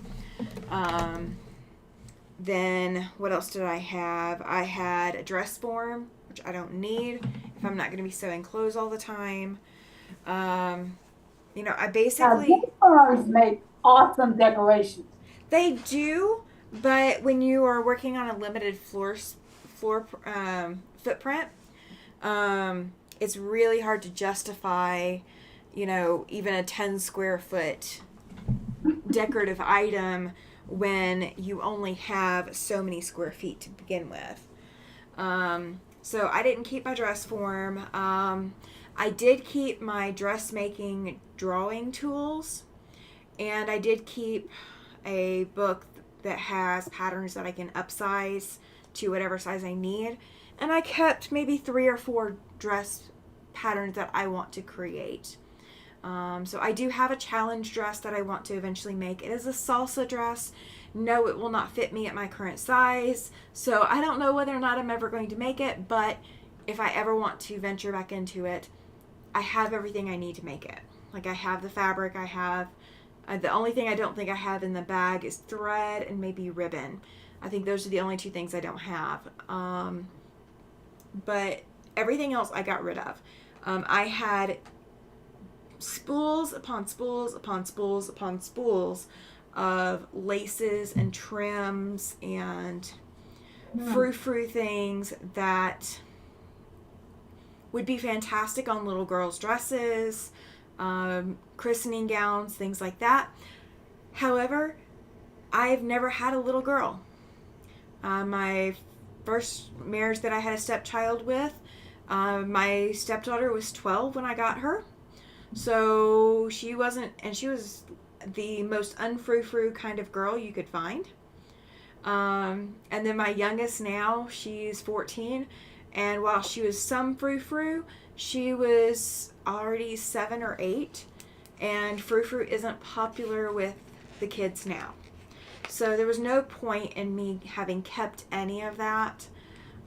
Then what else did I have? I had a dress form, which I don't need if I'm not going to be sewing clothes all the time. I basically... Giggles make awesome decorations. They do, but when you are working on a limited floor footprint, it's really hard to justify, even a 10 square foot decorative item when you only have so many square feet to begin with. So I didn't keep my dress form. I did keep my dressmaking drawing tools, and I did keep a book that has patterns that I can upsize to whatever size I need. And I kept maybe 3 or 4 dress patterns that I want to create. So I do have a challenge dress that I want to eventually make. It is a salsa dress. No, it will not fit me at my current size. So I don't know whether or not I'm ever going to make it, but if I ever want to venture back into it, I have everything I need to make it. Like, I have the fabric, I have... the only thing I don't think I have in the bag is thread and maybe ribbon. I think those are the only 2 things I don't have. But everything else I got rid of. I had spools upon spools upon spools upon spools of laces and trims and frou-frou things that would be fantastic on little girls' dresses, christening gowns, things like that. However, I've never had a little girl. My first marriage that I had a stepchild with, my stepdaughter was 12 when I got her. So she was the most unfrou-frou kind of girl you could find. And then my youngest now, she's 14. And while she was some frou-frou, she was already 7 or 8. And frou-frou isn't popular with the kids now. So there was no point in me having kept any of that.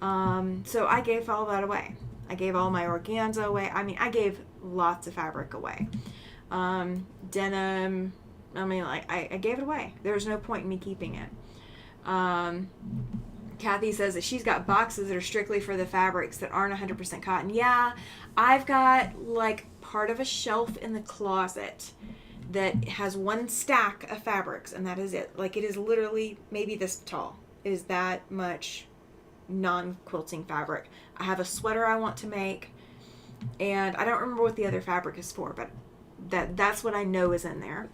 So I gave all that away. I gave all my organza away. I mean, I gave lots of fabric away. Denim, I gave it away. There was no point in me keeping it. Kathy says that she's got boxes that are strictly for the fabrics that aren't 100% cotton. Yeah, I've got like part of a shelf in the closet that has one stack of fabrics, and that is it. Like, it is literally maybe this tall. It is that much non-quilting fabric. I have a sweater I want to make, and I don't remember what the other fabric is for, but that's what I know is in there.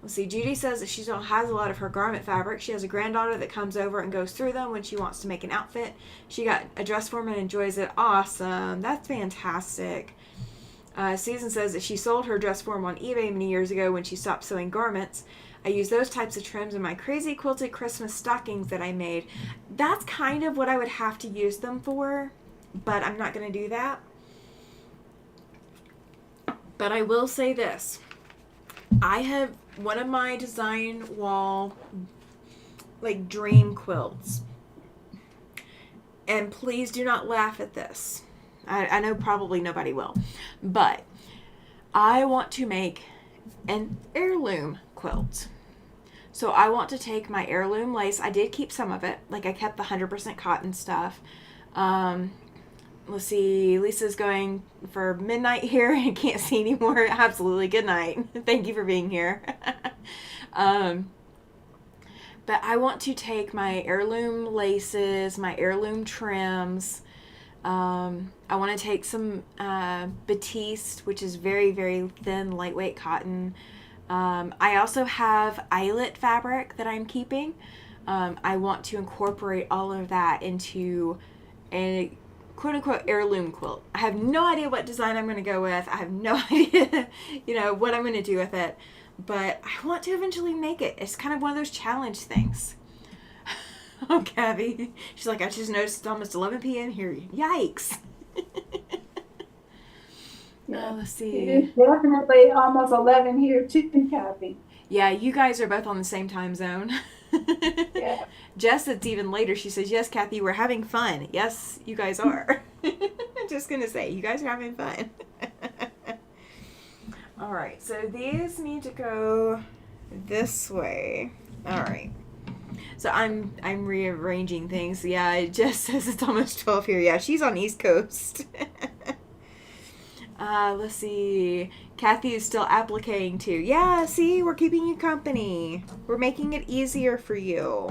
Let's Let's see. Judy says that she still has a lot of her garment fabric. She has a granddaughter that comes over and goes through them when she wants to make an outfit. She got a dress form and enjoys it. Awesome. That's fantastic. Susan says that she sold her dress form on eBay many years ago when she stopped sewing garments. I use those types of trims in my crazy quilted Christmas stockings that I made. That's kind of what I would have to use them for, but I'm not going to do that. But I will say this. I have one of my design wall, like, dream quilts. And please do not laugh at this. I know probably nobody will. But I want to make an heirloom quilt. So I want to take my heirloom lace. I did keep some of it. Like, I kept the 100% cotton stuff. Let's see. Lisa's going for midnight here and can't see anymore. Absolutely. Good night. Thank you for being here. But I want to take my heirloom laces, my heirloom trims. I want to take some batiste, which is very, very thin, lightweight cotton. I also have eyelet fabric that I'm keeping. I want to incorporate all of that into a quote-unquote heirloom quilt. I have no idea what design I'm going to go with. I have no idea, what I'm going to do with it. But I want to eventually make it. It's kind of one of those challenge things. Oh, Gabby. She's like, I just noticed it's almost 11 p.m. here. Yikes. Yeah. Let's see. It's definitely almost 11 here too, Kathy. Yeah, you guys are both on the same time zone. Yeah. Jess, it's even later. She says, yes, Kathy, we're having fun. Yes, you guys are. I'm just going to say, you guys are having fun. All right, so these need to go this way. All right. So I'm rearranging things. Yeah, it just says it's almost 12 here. Yeah, she's on East Coast. Let's see. Kathy is still appliquing too. Yeah, see, we're keeping you company. We're making it easier for you.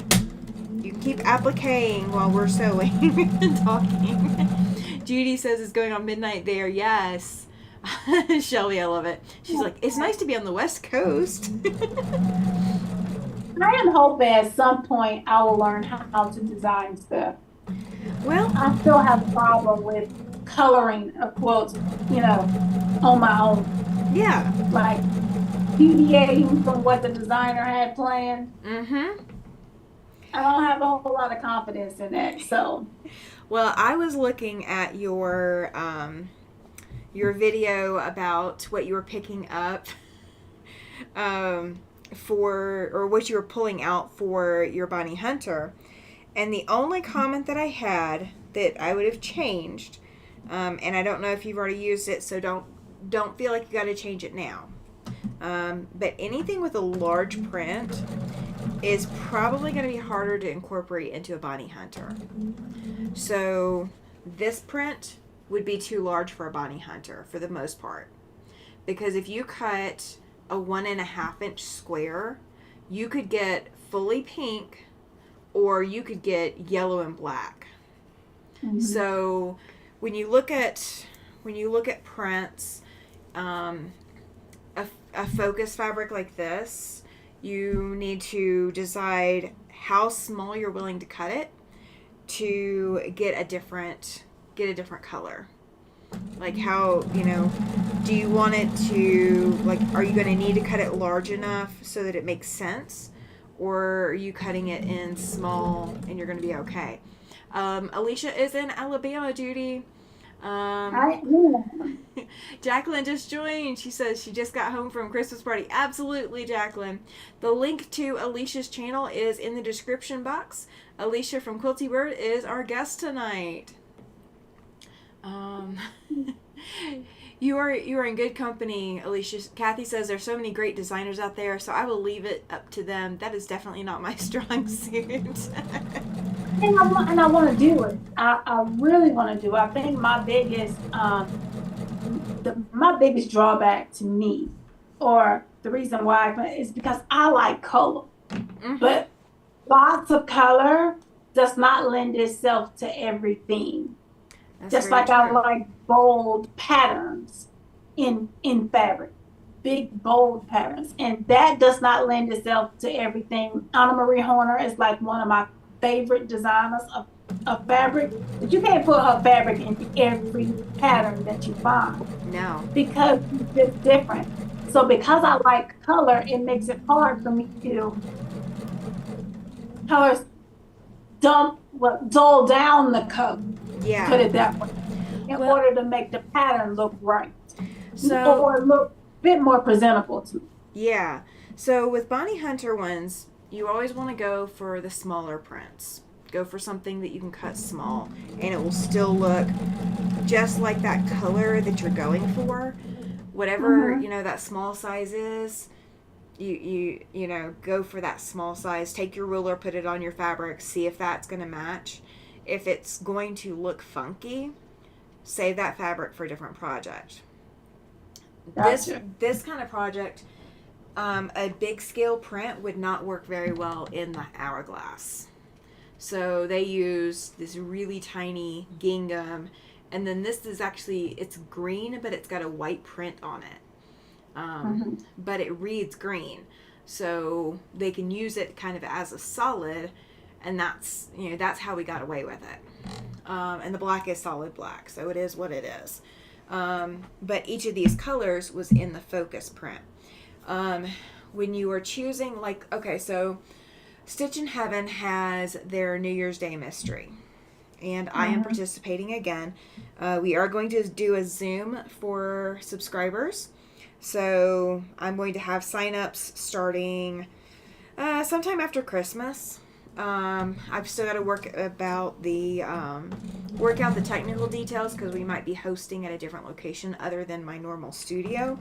You can keep appliquing while we're sewing and talking. Judy says it's going on midnight there. Yes. Shelby, I love it. She's like, it's nice to be on the West Coast. I am hoping at some point I will learn how to design stuff. Well, I still have a problem with coloring a quilt, on my own. yeah. Like deviating from what the designer had planned. Mm-hmm. I don't have a whole lot of confidence in that. So, well, I was looking at your video about what you were picking up or what you were pulling out for your Bonnie Hunter, and the only comment that I had that I would have changed, and I don't know if you've already used it, so don't feel like you got to change it now. But anything with a large print is probably going to be harder to incorporate into a Bonnie Hunter. So this print would be too large for a Bonnie Hunter for the most part, because if you cut a 1.5 inch square, you could get fully pink or you could get yellow and black. Mm-hmm. So when you look at prints, a focus fabric like this, you need to decide how small you're willing to cut it to get a different color. Like how, do you want it to, like, are you going to need to cut it large enough so that it makes sense? Or are you cutting it in small and you're going to be okay? Alesha is in Alabama, Judy. Jacqueline just joined. She says she just got home from Christmas party. Absolutely, Jacqueline. The link to Alesha's channel is in the description box. Alesha from Quilty Bird is our guest tonight. You are in good company, Alesha. Kathy says there's so many great designers out there, so I will leave it up to them. That is definitely not my strong suit. and I want to do it. I really want to do it. I think my biggest drawback to me, or the reason why, is because I like color, mm-hmm. but lots of color does not lend itself to everything. That's just like true. I like bold patterns in fabric. big, bold patterns. And that does not lend itself to everything. Anna Marie Horner is like one of my favorite designers of fabric, but you can't put her fabric into every pattern that you find No. because it's just different. So because I like color, it makes it hard for me to colors dull down the color, Yeah. put it that way, in Well, order to make the pattern look right so or look a bit more presentable to me. yeah. So with Bonnie Hunter ones, you always want to go for the smaller prints. Go for something that you can cut small and it will still look just like that color that you're going for. Whatever, Mm-hmm. you know, that small size is, you know, go for that small size. Take your ruler, put it on your fabric, see if that's going to match. If it's going to look funky, save that fabric for a different project. This Gotcha. this kind of project, a big scale print would not work very well in the hourglass. So they use this really tiny gingham, and then this is actually, it's green, but it's got a white print on it. Mm-hmm. But it reads green, so they can use it kind of as a solid, and that's, you know, that's how we got away with it. And the black is solid black, so it is what it is. But each of these colors was in the focus print. When you are choosing, like, okay, so Stitch in Heaven has their New Year's Day mystery, and I am participating again. We are going to do a Zoom for subscribers, so I'm going to have signups starting sometime after Christmas. I've still got to work out the technical details because we might be hosting at a different location other than my normal studio.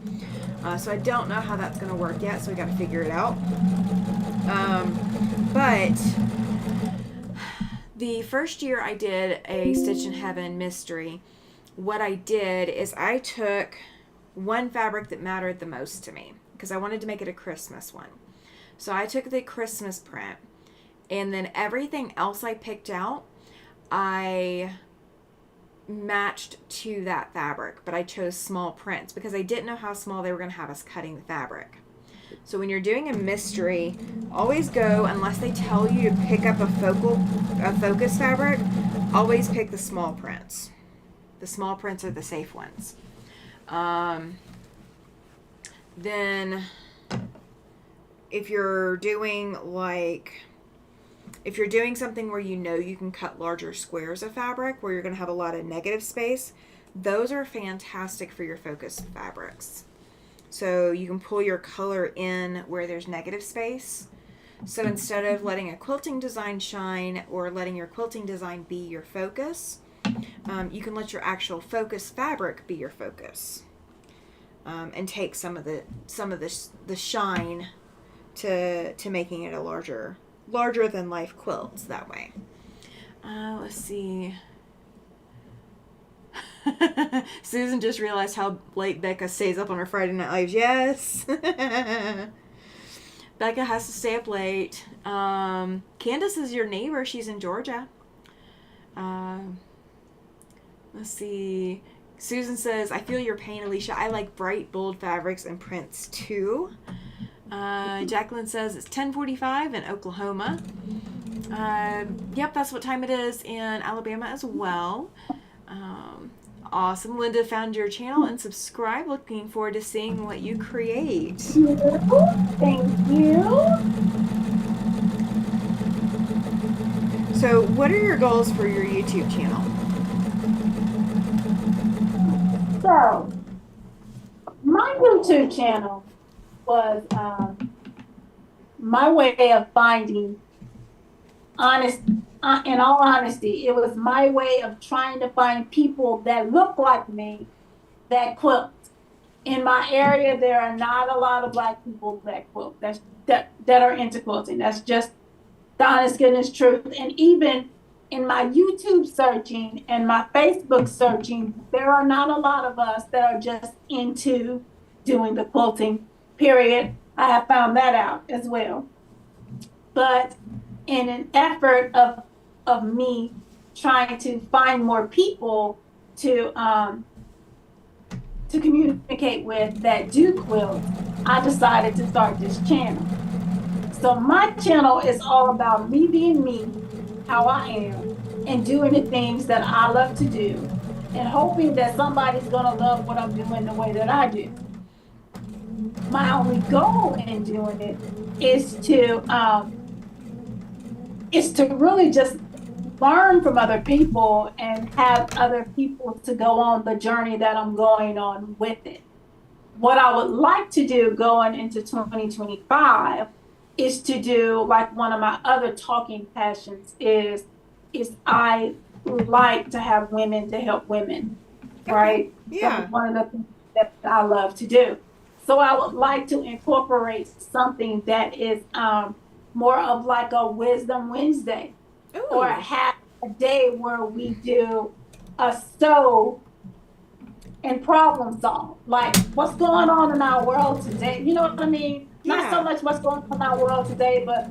So I don't know how that's going to work yet. So we got to figure it out. But the first year I did a Stitch in Heaven mystery, what I did is I took one fabric that mattered the most to me because I wanted to make it a Christmas one. So I took the Christmas print, and then everything else I picked out, I matched to that fabric, but I chose small prints because I didn't know how small they were going to have us cutting the fabric. So when you're doing a mystery, always go, unless they tell you to pick up a focus fabric, always pick the small prints. The small prints are the safe ones. Then if you're doing something where you know you can cut larger squares of fabric where you're going to have a lot of negative space, those are fantastic for your focus fabrics. So you can pull your color in where there's negative space. So instead of letting a quilting design shine or letting your quilting design be your focus, you can let your actual focus fabric be your focus, and take some of the shine to making it a larger than life quilts that way. Let's see. Susan just realized how late Becca stays up on her Friday Night Lives. Yes. Becca has to stay up late. Candace is your neighbor. She's in Georgia. Let's see. Susan says, I feel your pain, Alesha. I like bright, bold fabrics and prints too. Jacqueline says it's 10:45 in Oklahoma. Yep, that's what time it is in Alabama as well. Awesome. Linda found your channel and subscribe. Looking forward to seeing what you create. Thank you. So, what are your goals for your YouTube channel? So, my YouTube channel was my way of finding honest. In all honesty, it was my way of trying to find people that look like me that quilt. In my area, there are not a lot of Black people that quilt. That are into quilting. That's just the honest goodness truth. And even in my YouTube searching and my Facebook searching, there are not a lot of us that are just into doing the quilting, period. I have found that out as well. But in an effort of me trying to find more people to to communicate with that do quilt, I decided to start this channel. So my channel is all about me being me, how I am, and doing the things that I love to do, and hoping that somebody's gonna love what I'm doing the way that I do. My only goal in doing it is to really just learn from other people and have other people to go on the journey that I'm going on with it. What I would like to do going into 2025 is to do like one of my other talking passions is I like to have women to help women, Okay. right? That's Yeah. one of the things that I love to do. So I would like to incorporate something that is more of like a Wisdom Wednesday, or Ooh. have a day where we do a sew and problem solve. Like what's going on in our world today? You know what I mean? Not so Yeah. much what's going on in our world today, but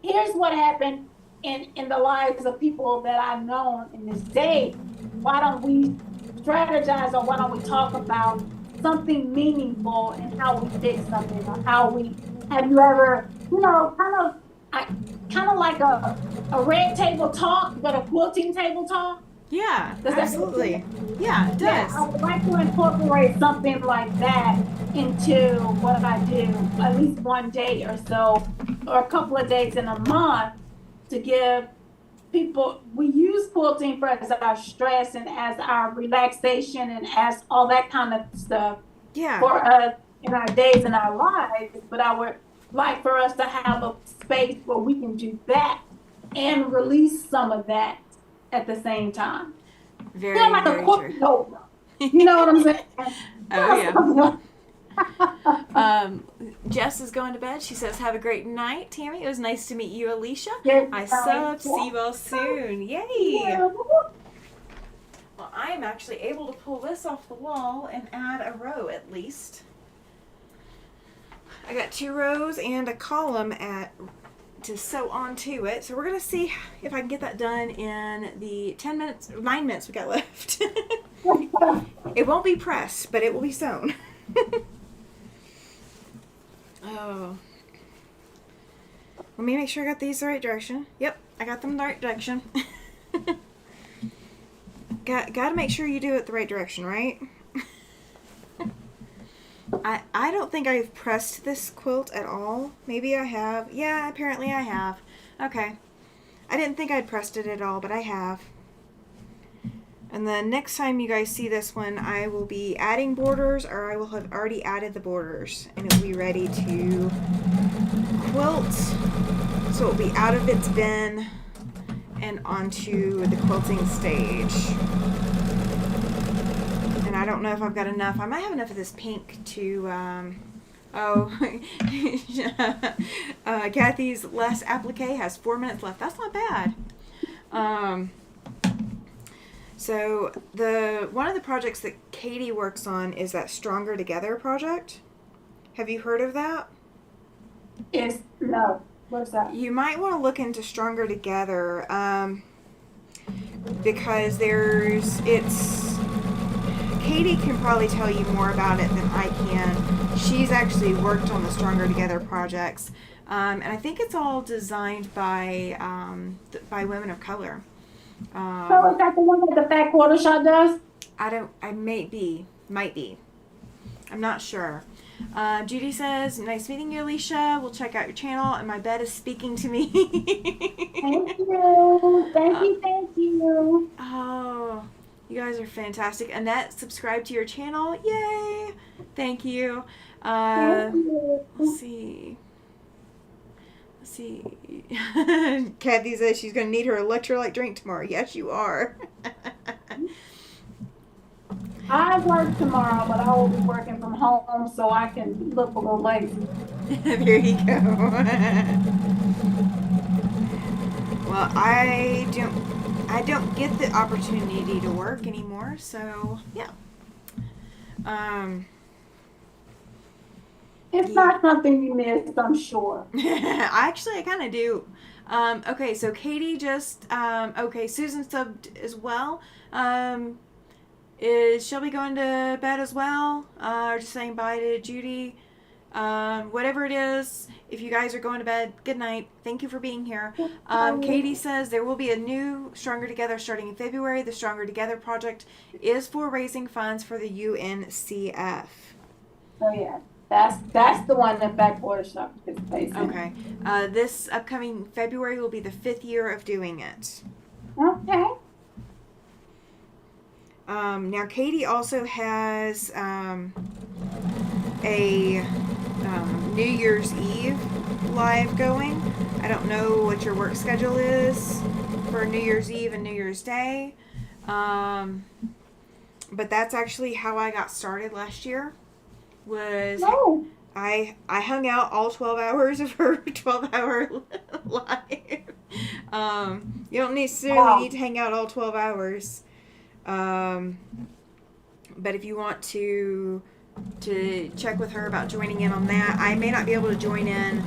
here's what happened in the lives of people that I've known in this day. Why don't we strategize, or why don't we talk about something meaningful and how we fix something, or how we have you ever, I kind of like a red table talk, but a quilting table talk. Yeah. Does that make sense? Absolutely. Yeah, it Yeah, does. I would like to incorporate something like that into what I do at least one day or so, or a couple of days in a month, to give people. We use quilting for as our stress and as our relaxation and as all that kind of stuff Yeah. for us in our days and our lives, but I would like for us to have a space where we can do that and release some of that at the same time. Feel Very, like a very true. corporate yoga. You know what I'm saying? Oh, yeah. Um, Jess is going to bed. She says, "Have a great night, Tammy. It was nice to meet you, Alesha. Yes, I sub. See you all soon. Yay!" yeah. Well, I am actually able to pull this off the wall and add a row at least. I got 2 rows and a column to sew onto it. So we're gonna see if I can get that done in the 9 minutes we got left. It won't be pressed, but it will be sewn. Oh. Let me make sure I got these the right direction. Yep, I got them the right direction. Gotta make sure you do it the right direction, right? I don't think I've pressed this quilt at all. Maybe I have. Yeah, apparently I have. Okay. I didn't think I'd pressed it at all, but I have. And then next time you guys see this one, I will be adding borders, or I will have already added the borders, and it will be ready to quilt. So it will be out of its bin and onto the quilting stage. And I don't know if I've got enough. I might have enough of this pink to, Kathy's last applique has 4 minutes left. That's not bad. So one of the projects that Katie works on is that Stronger Together project. Have you heard of that? No. What's that? You might want to look into Stronger Together, because Katie can probably tell you more about it than I can. She's actually worked on the Stronger Together projects, and I think it's all designed by women of color. So is that the one that the fat quarter shot does? I might be. I'm not sure. Judy says, "Nice meeting you, Alesha. We'll check out your channel, and my bed is speaking to me." Thank you. Thank you. Oh, you guys are fantastic. Annette, subscribe to your channel. Yay! Thank you. Thank you. Let's see. Kathy says she's going to need her electrolyte drink tomorrow. Yes, you are. I work tomorrow, but I will be working from home, so I can look a little lazy. There you go. Well, I don't get the opportunity to work anymore, so yeah. It's not something you missed, I'm sure. Actually, I kind of do. Okay, so Katie just okay. Susan subbed as well. Is Shelby going to bed as well? Or just saying bye to Judy? Whatever it is, if you guys are going to bed, good night. Thank you for being here. Katie says there will be a new Stronger Together starting in February. The Stronger Together project is for raising funds for the UNCF. Oh yeah, that's the one that Backwater Shop participates in. Okay. This upcoming February will be the 5th year of doing it. Okay. Now, Katie also has a New Year's Eve live going. I don't know what your work schedule is for New Year's Eve and New Year's Day. But that's actually how I got started last year. Was No. I hung out all 12 hours of her 12-hour live. You don't necessarily need to hang out all 12 hours. But if you want to check with her about joining in on that, I may not be able to join in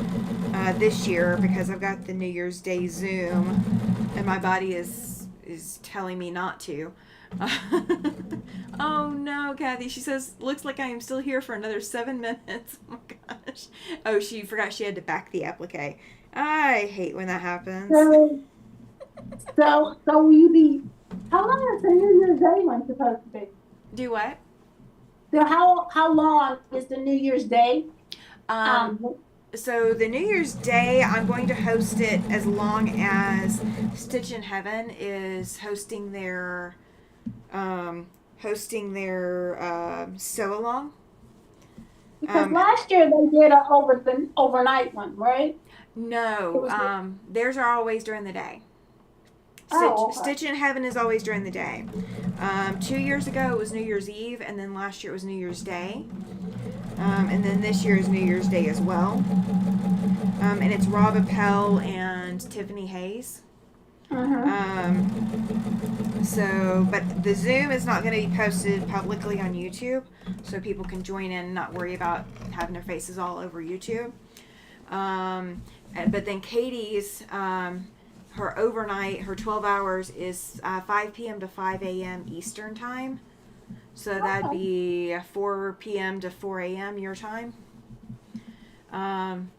this year because I've got the New Year's Day Zoom, and my body is telling me not to. Oh no, Kathy. She says, looks like I am still here for another 7 minutes. Oh my gosh. Oh, she forgot she had to back the applique. I hate when that happens. So will you be? How long is the New Year's Day one supposed to be? Do what? So how long is the New Year's Day? So the New Year's Day, I'm going to host it as long as Stitch in Heaven is hosting their sew along. Because last year they did an overnight one, right? No, theirs are always during the day. Stitch in Heaven is always during the day. 2 years ago it was New Year's Eve, and then last year it was New Year's Day. And then this year is New Year's Day as well. And it's Rob Appel and Tiffany Hayes. But the Zoom is not going to be posted publicly on YouTube, so people can join in and not worry about having their faces all over YouTube. But then Katie's, her overnight, her 12 hours is 5 p.m. to 5 a.m. Eastern time. So that'd be 4 p.m. to 4 a.m. your time.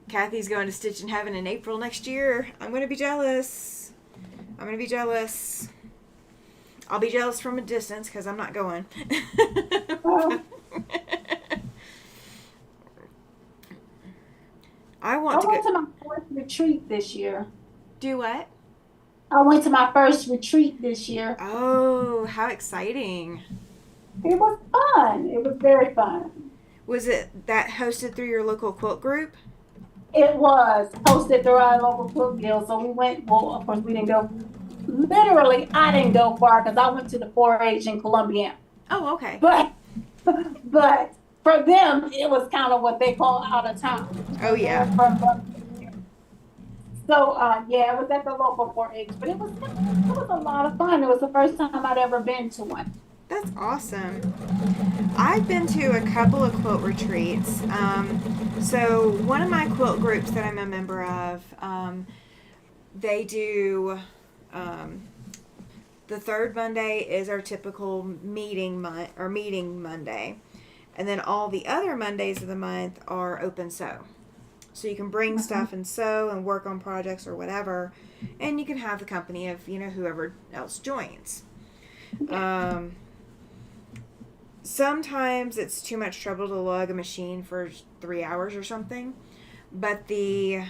Kathy's going to Stitch in Heaven in April next year. I'm going to be jealous. I'll be jealous from a distance because I'm not going. I went to my first retreat this year. Do what? I went to my first retreat this year. Oh, how exciting. It was fun. It was very fun. Was it that hosted through your local quilt group? It was hosted through our local quilt guild. So we went, well, of course, we didn't go. Literally, I didn't go far because I went to the 4-H in Columbia. Oh, okay. But for them, it was kind of what they call out of town. Oh, yeah. So, it was at the local 4-H, but it was a lot of fun. It was the first time I'd ever been to one. That's awesome. I've been to a couple of quilt retreats. So one of my quilt groups that I'm a member of, they do, the third Monday is our typical meeting Monday. And then all the other Mondays of the month are open sew. So you can bring stuff and sew and work on projects or whatever. And you can have the company of, whoever else joins. Sometimes it's too much trouble to lug a machine for 3 hours or something. But the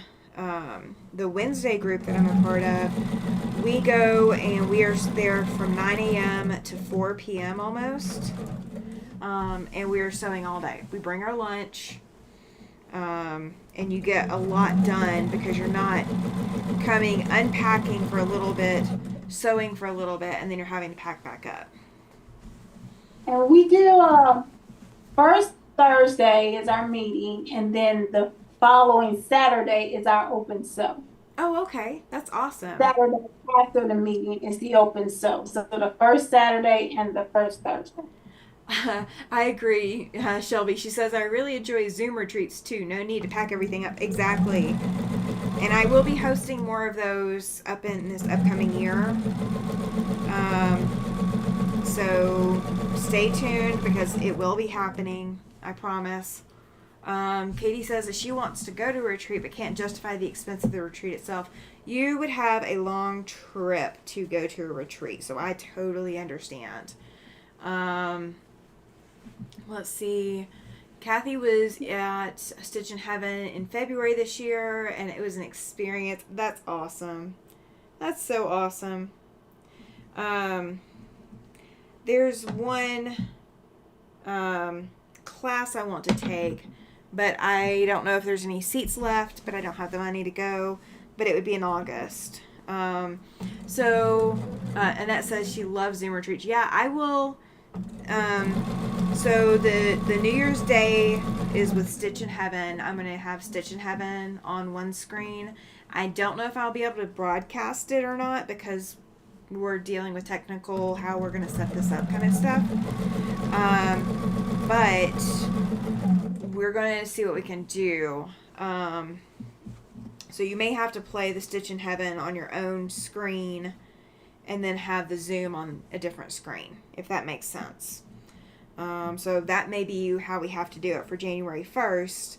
Wednesday group that I'm a part of, we go and we are there from 9 a.m. to 4 p.m. almost. And we are sewing all day. We bring our lunch. And you get a lot done because you're not unpacking for a little bit, sewing for a little bit, and then you're having to pack back up. And we do, first Thursday is our meeting, and then the following Saturday is our open sew. Oh, okay. That's awesome. Saturday after the meeting is the open sew. So the first Saturday and the first Thursday. I agree, Shelby. She says, I really enjoy Zoom retreats too. No need to pack everything up. Exactly. And I will be hosting more of those up in this upcoming year. So stay tuned because it will be happening. I promise. Katie says that she wants to go to a retreat but can't justify the expense of the retreat itself. You would have a long trip to go to a retreat, so I totally understand. Let's see. Kathy was at Stitch in Heaven in February this year, and it was an experience. That's awesome. That's so awesome. There's one class I want to take, but I don't know if there's any seats left, but I don't have the money to go. But it would be in August. Annette says she loves Zoom retreats. Yeah, I will. So the New Year's Day is with Stitch in Heaven. I'm going to have Stitch in Heaven on one screen. I don't know if I'll be able to broadcast it or not because we're dealing with technical, how we're going to set this up kind of stuff. But we're going to see what we can do. So you may have to play the Stitch in Heaven on your own screen and then have the Zoom on a different screen, if that makes sense. So that may be how we have to do it for January 1st.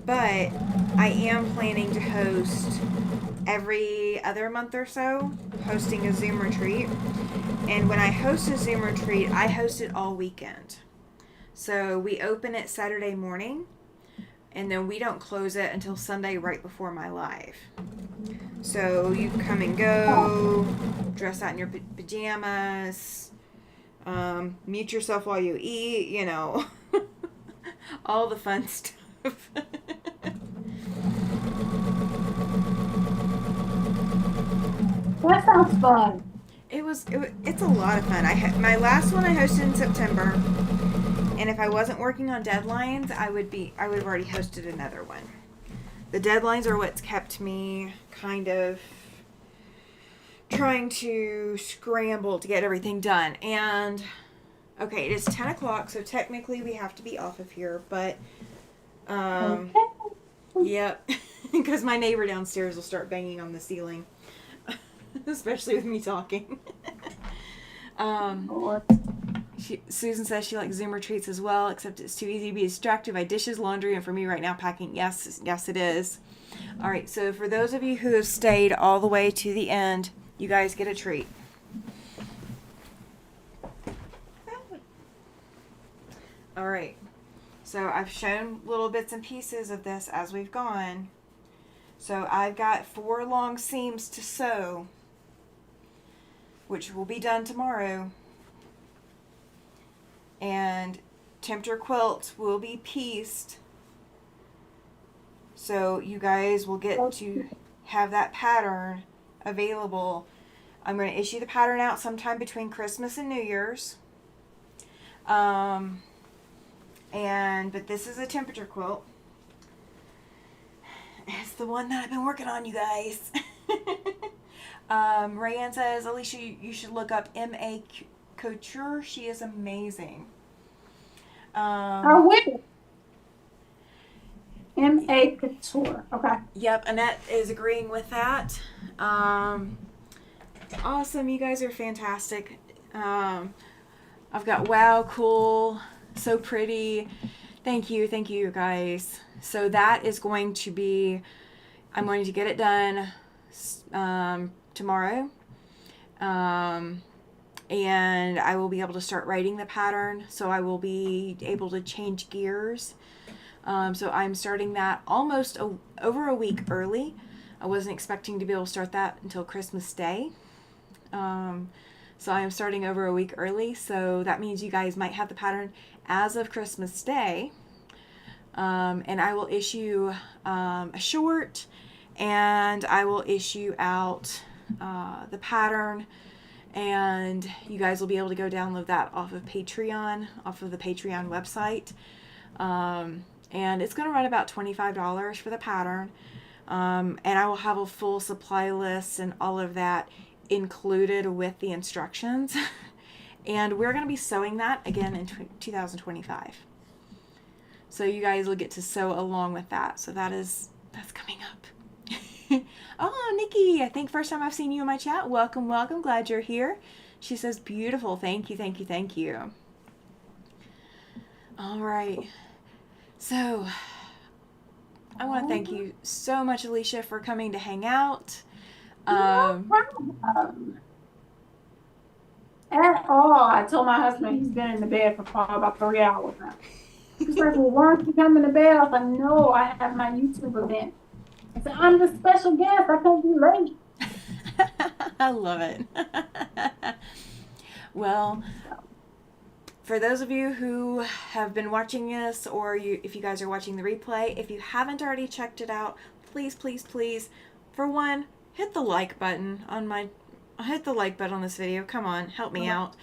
But I am planning to host every other month or so, hosting a Zoom retreat. And when I host a Zoom retreat, I host it all weekend. So we open it Saturday morning, and then we don't close it until Sunday right before my live. So you come and go, dress out in your pajamas, mute yourself while you eat, you know, all the fun stuff. That sounds fun. It's a lot of fun. My last one I hosted in September, and if I wasn't working on deadlines, I would have already hosted another one. The deadlines are what's kept me kind of trying to scramble to get everything done. And okay, it is 10 o'clock, so technically we have to be off of here, but yep, because my neighbor downstairs will start banging on the ceiling, especially with me talking. Susan says she likes Zoom retreats as well, except it's too easy to be distracted by dishes, laundry, and for me right now, packing. Yes, it is. All right, so for those of you who have stayed all the way to the end, you guys get a treat. All right, so I've shown little bits and pieces of this as we've gone. So I've got 4 long seams to sew, which will be done tomorrow. And tempter quilt will be pieced. So you guys will get to have that pattern available. I'm going to issue the pattern out sometime between Christmas and New Year's. But this is a temperature quilt. It's the one that I've been working on, you guys. Rayanne says, Alesha, you should look up M.A. Couture. She is amazing. I will. M.A. Couture. Okay. Yep, Annette is agreeing with that. Awesome. You guys are fantastic. I've got wow, cool, so pretty. Thank you, you guys. So that is going to be, I'm going to get it done tomorrow. And I will be able to start writing the pattern. So I will be able to change gears. So I'm starting that almost over a week early. I wasn't expecting to be able to start that until Christmas Day. So I am starting over a week early. So that means you guys might have the pattern as of Christmas Day. And I will issue a short, and I will issue out the pattern, and you guys will be able to go download that off of Patreon, off of the Patreon website. And it's going to run about $25 for the pattern. And I will have a full supply list and all of that included with the instructions. And we're going to be sewing that again in 2025. So you guys will get to sew along with that. So that's coming up. Oh, Nikki, I think first time I've seen you in my chat. Welcome, welcome. Glad you're here. She says, beautiful. Thank you, thank you, thank you. All right. So, I want to thank you so much, Alesha, for coming to hang out. No problem. At all. I told my husband he's been in the bed for probably about 3 hours now. He's like, well, why aren't you coming to bed? I was like, no, I have my YouTube event. I said, I'm the special guest. I can't be late. I love it. Well, for those of you who have been watching this, or if you guys are watching the replay, if you haven't already checked it out, please, please, please, for one, hit the like button on this video. Come on, help me out.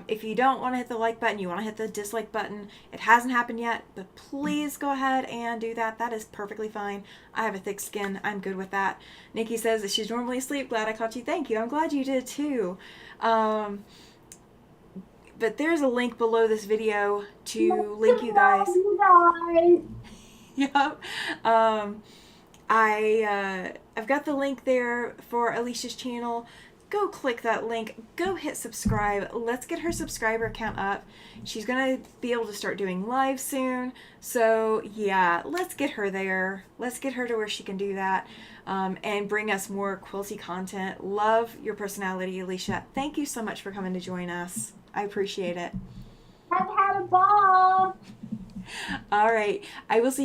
If you don't want to hit the like button, you want to hit the dislike button. It hasn't happened yet, but please go ahead and do that. That is perfectly fine. I have a thick skin. I'm good with that. Nikki says that she's normally asleep. Glad I caught you. Thank you. I'm glad you did too. But there's a link below this video to link you guys. Yep. I've got the link there for Alesha's channel. Go click that link. Go hit subscribe. Let's get her subscriber count up. She's going to be able to start doing live soon. So, yeah, let's get her there. Let's get her to where she can do that and bring us more quilty content. Love your personality, Alesha. Thank you so much for coming to join us. I appreciate it. I've had a ball. All right. I will see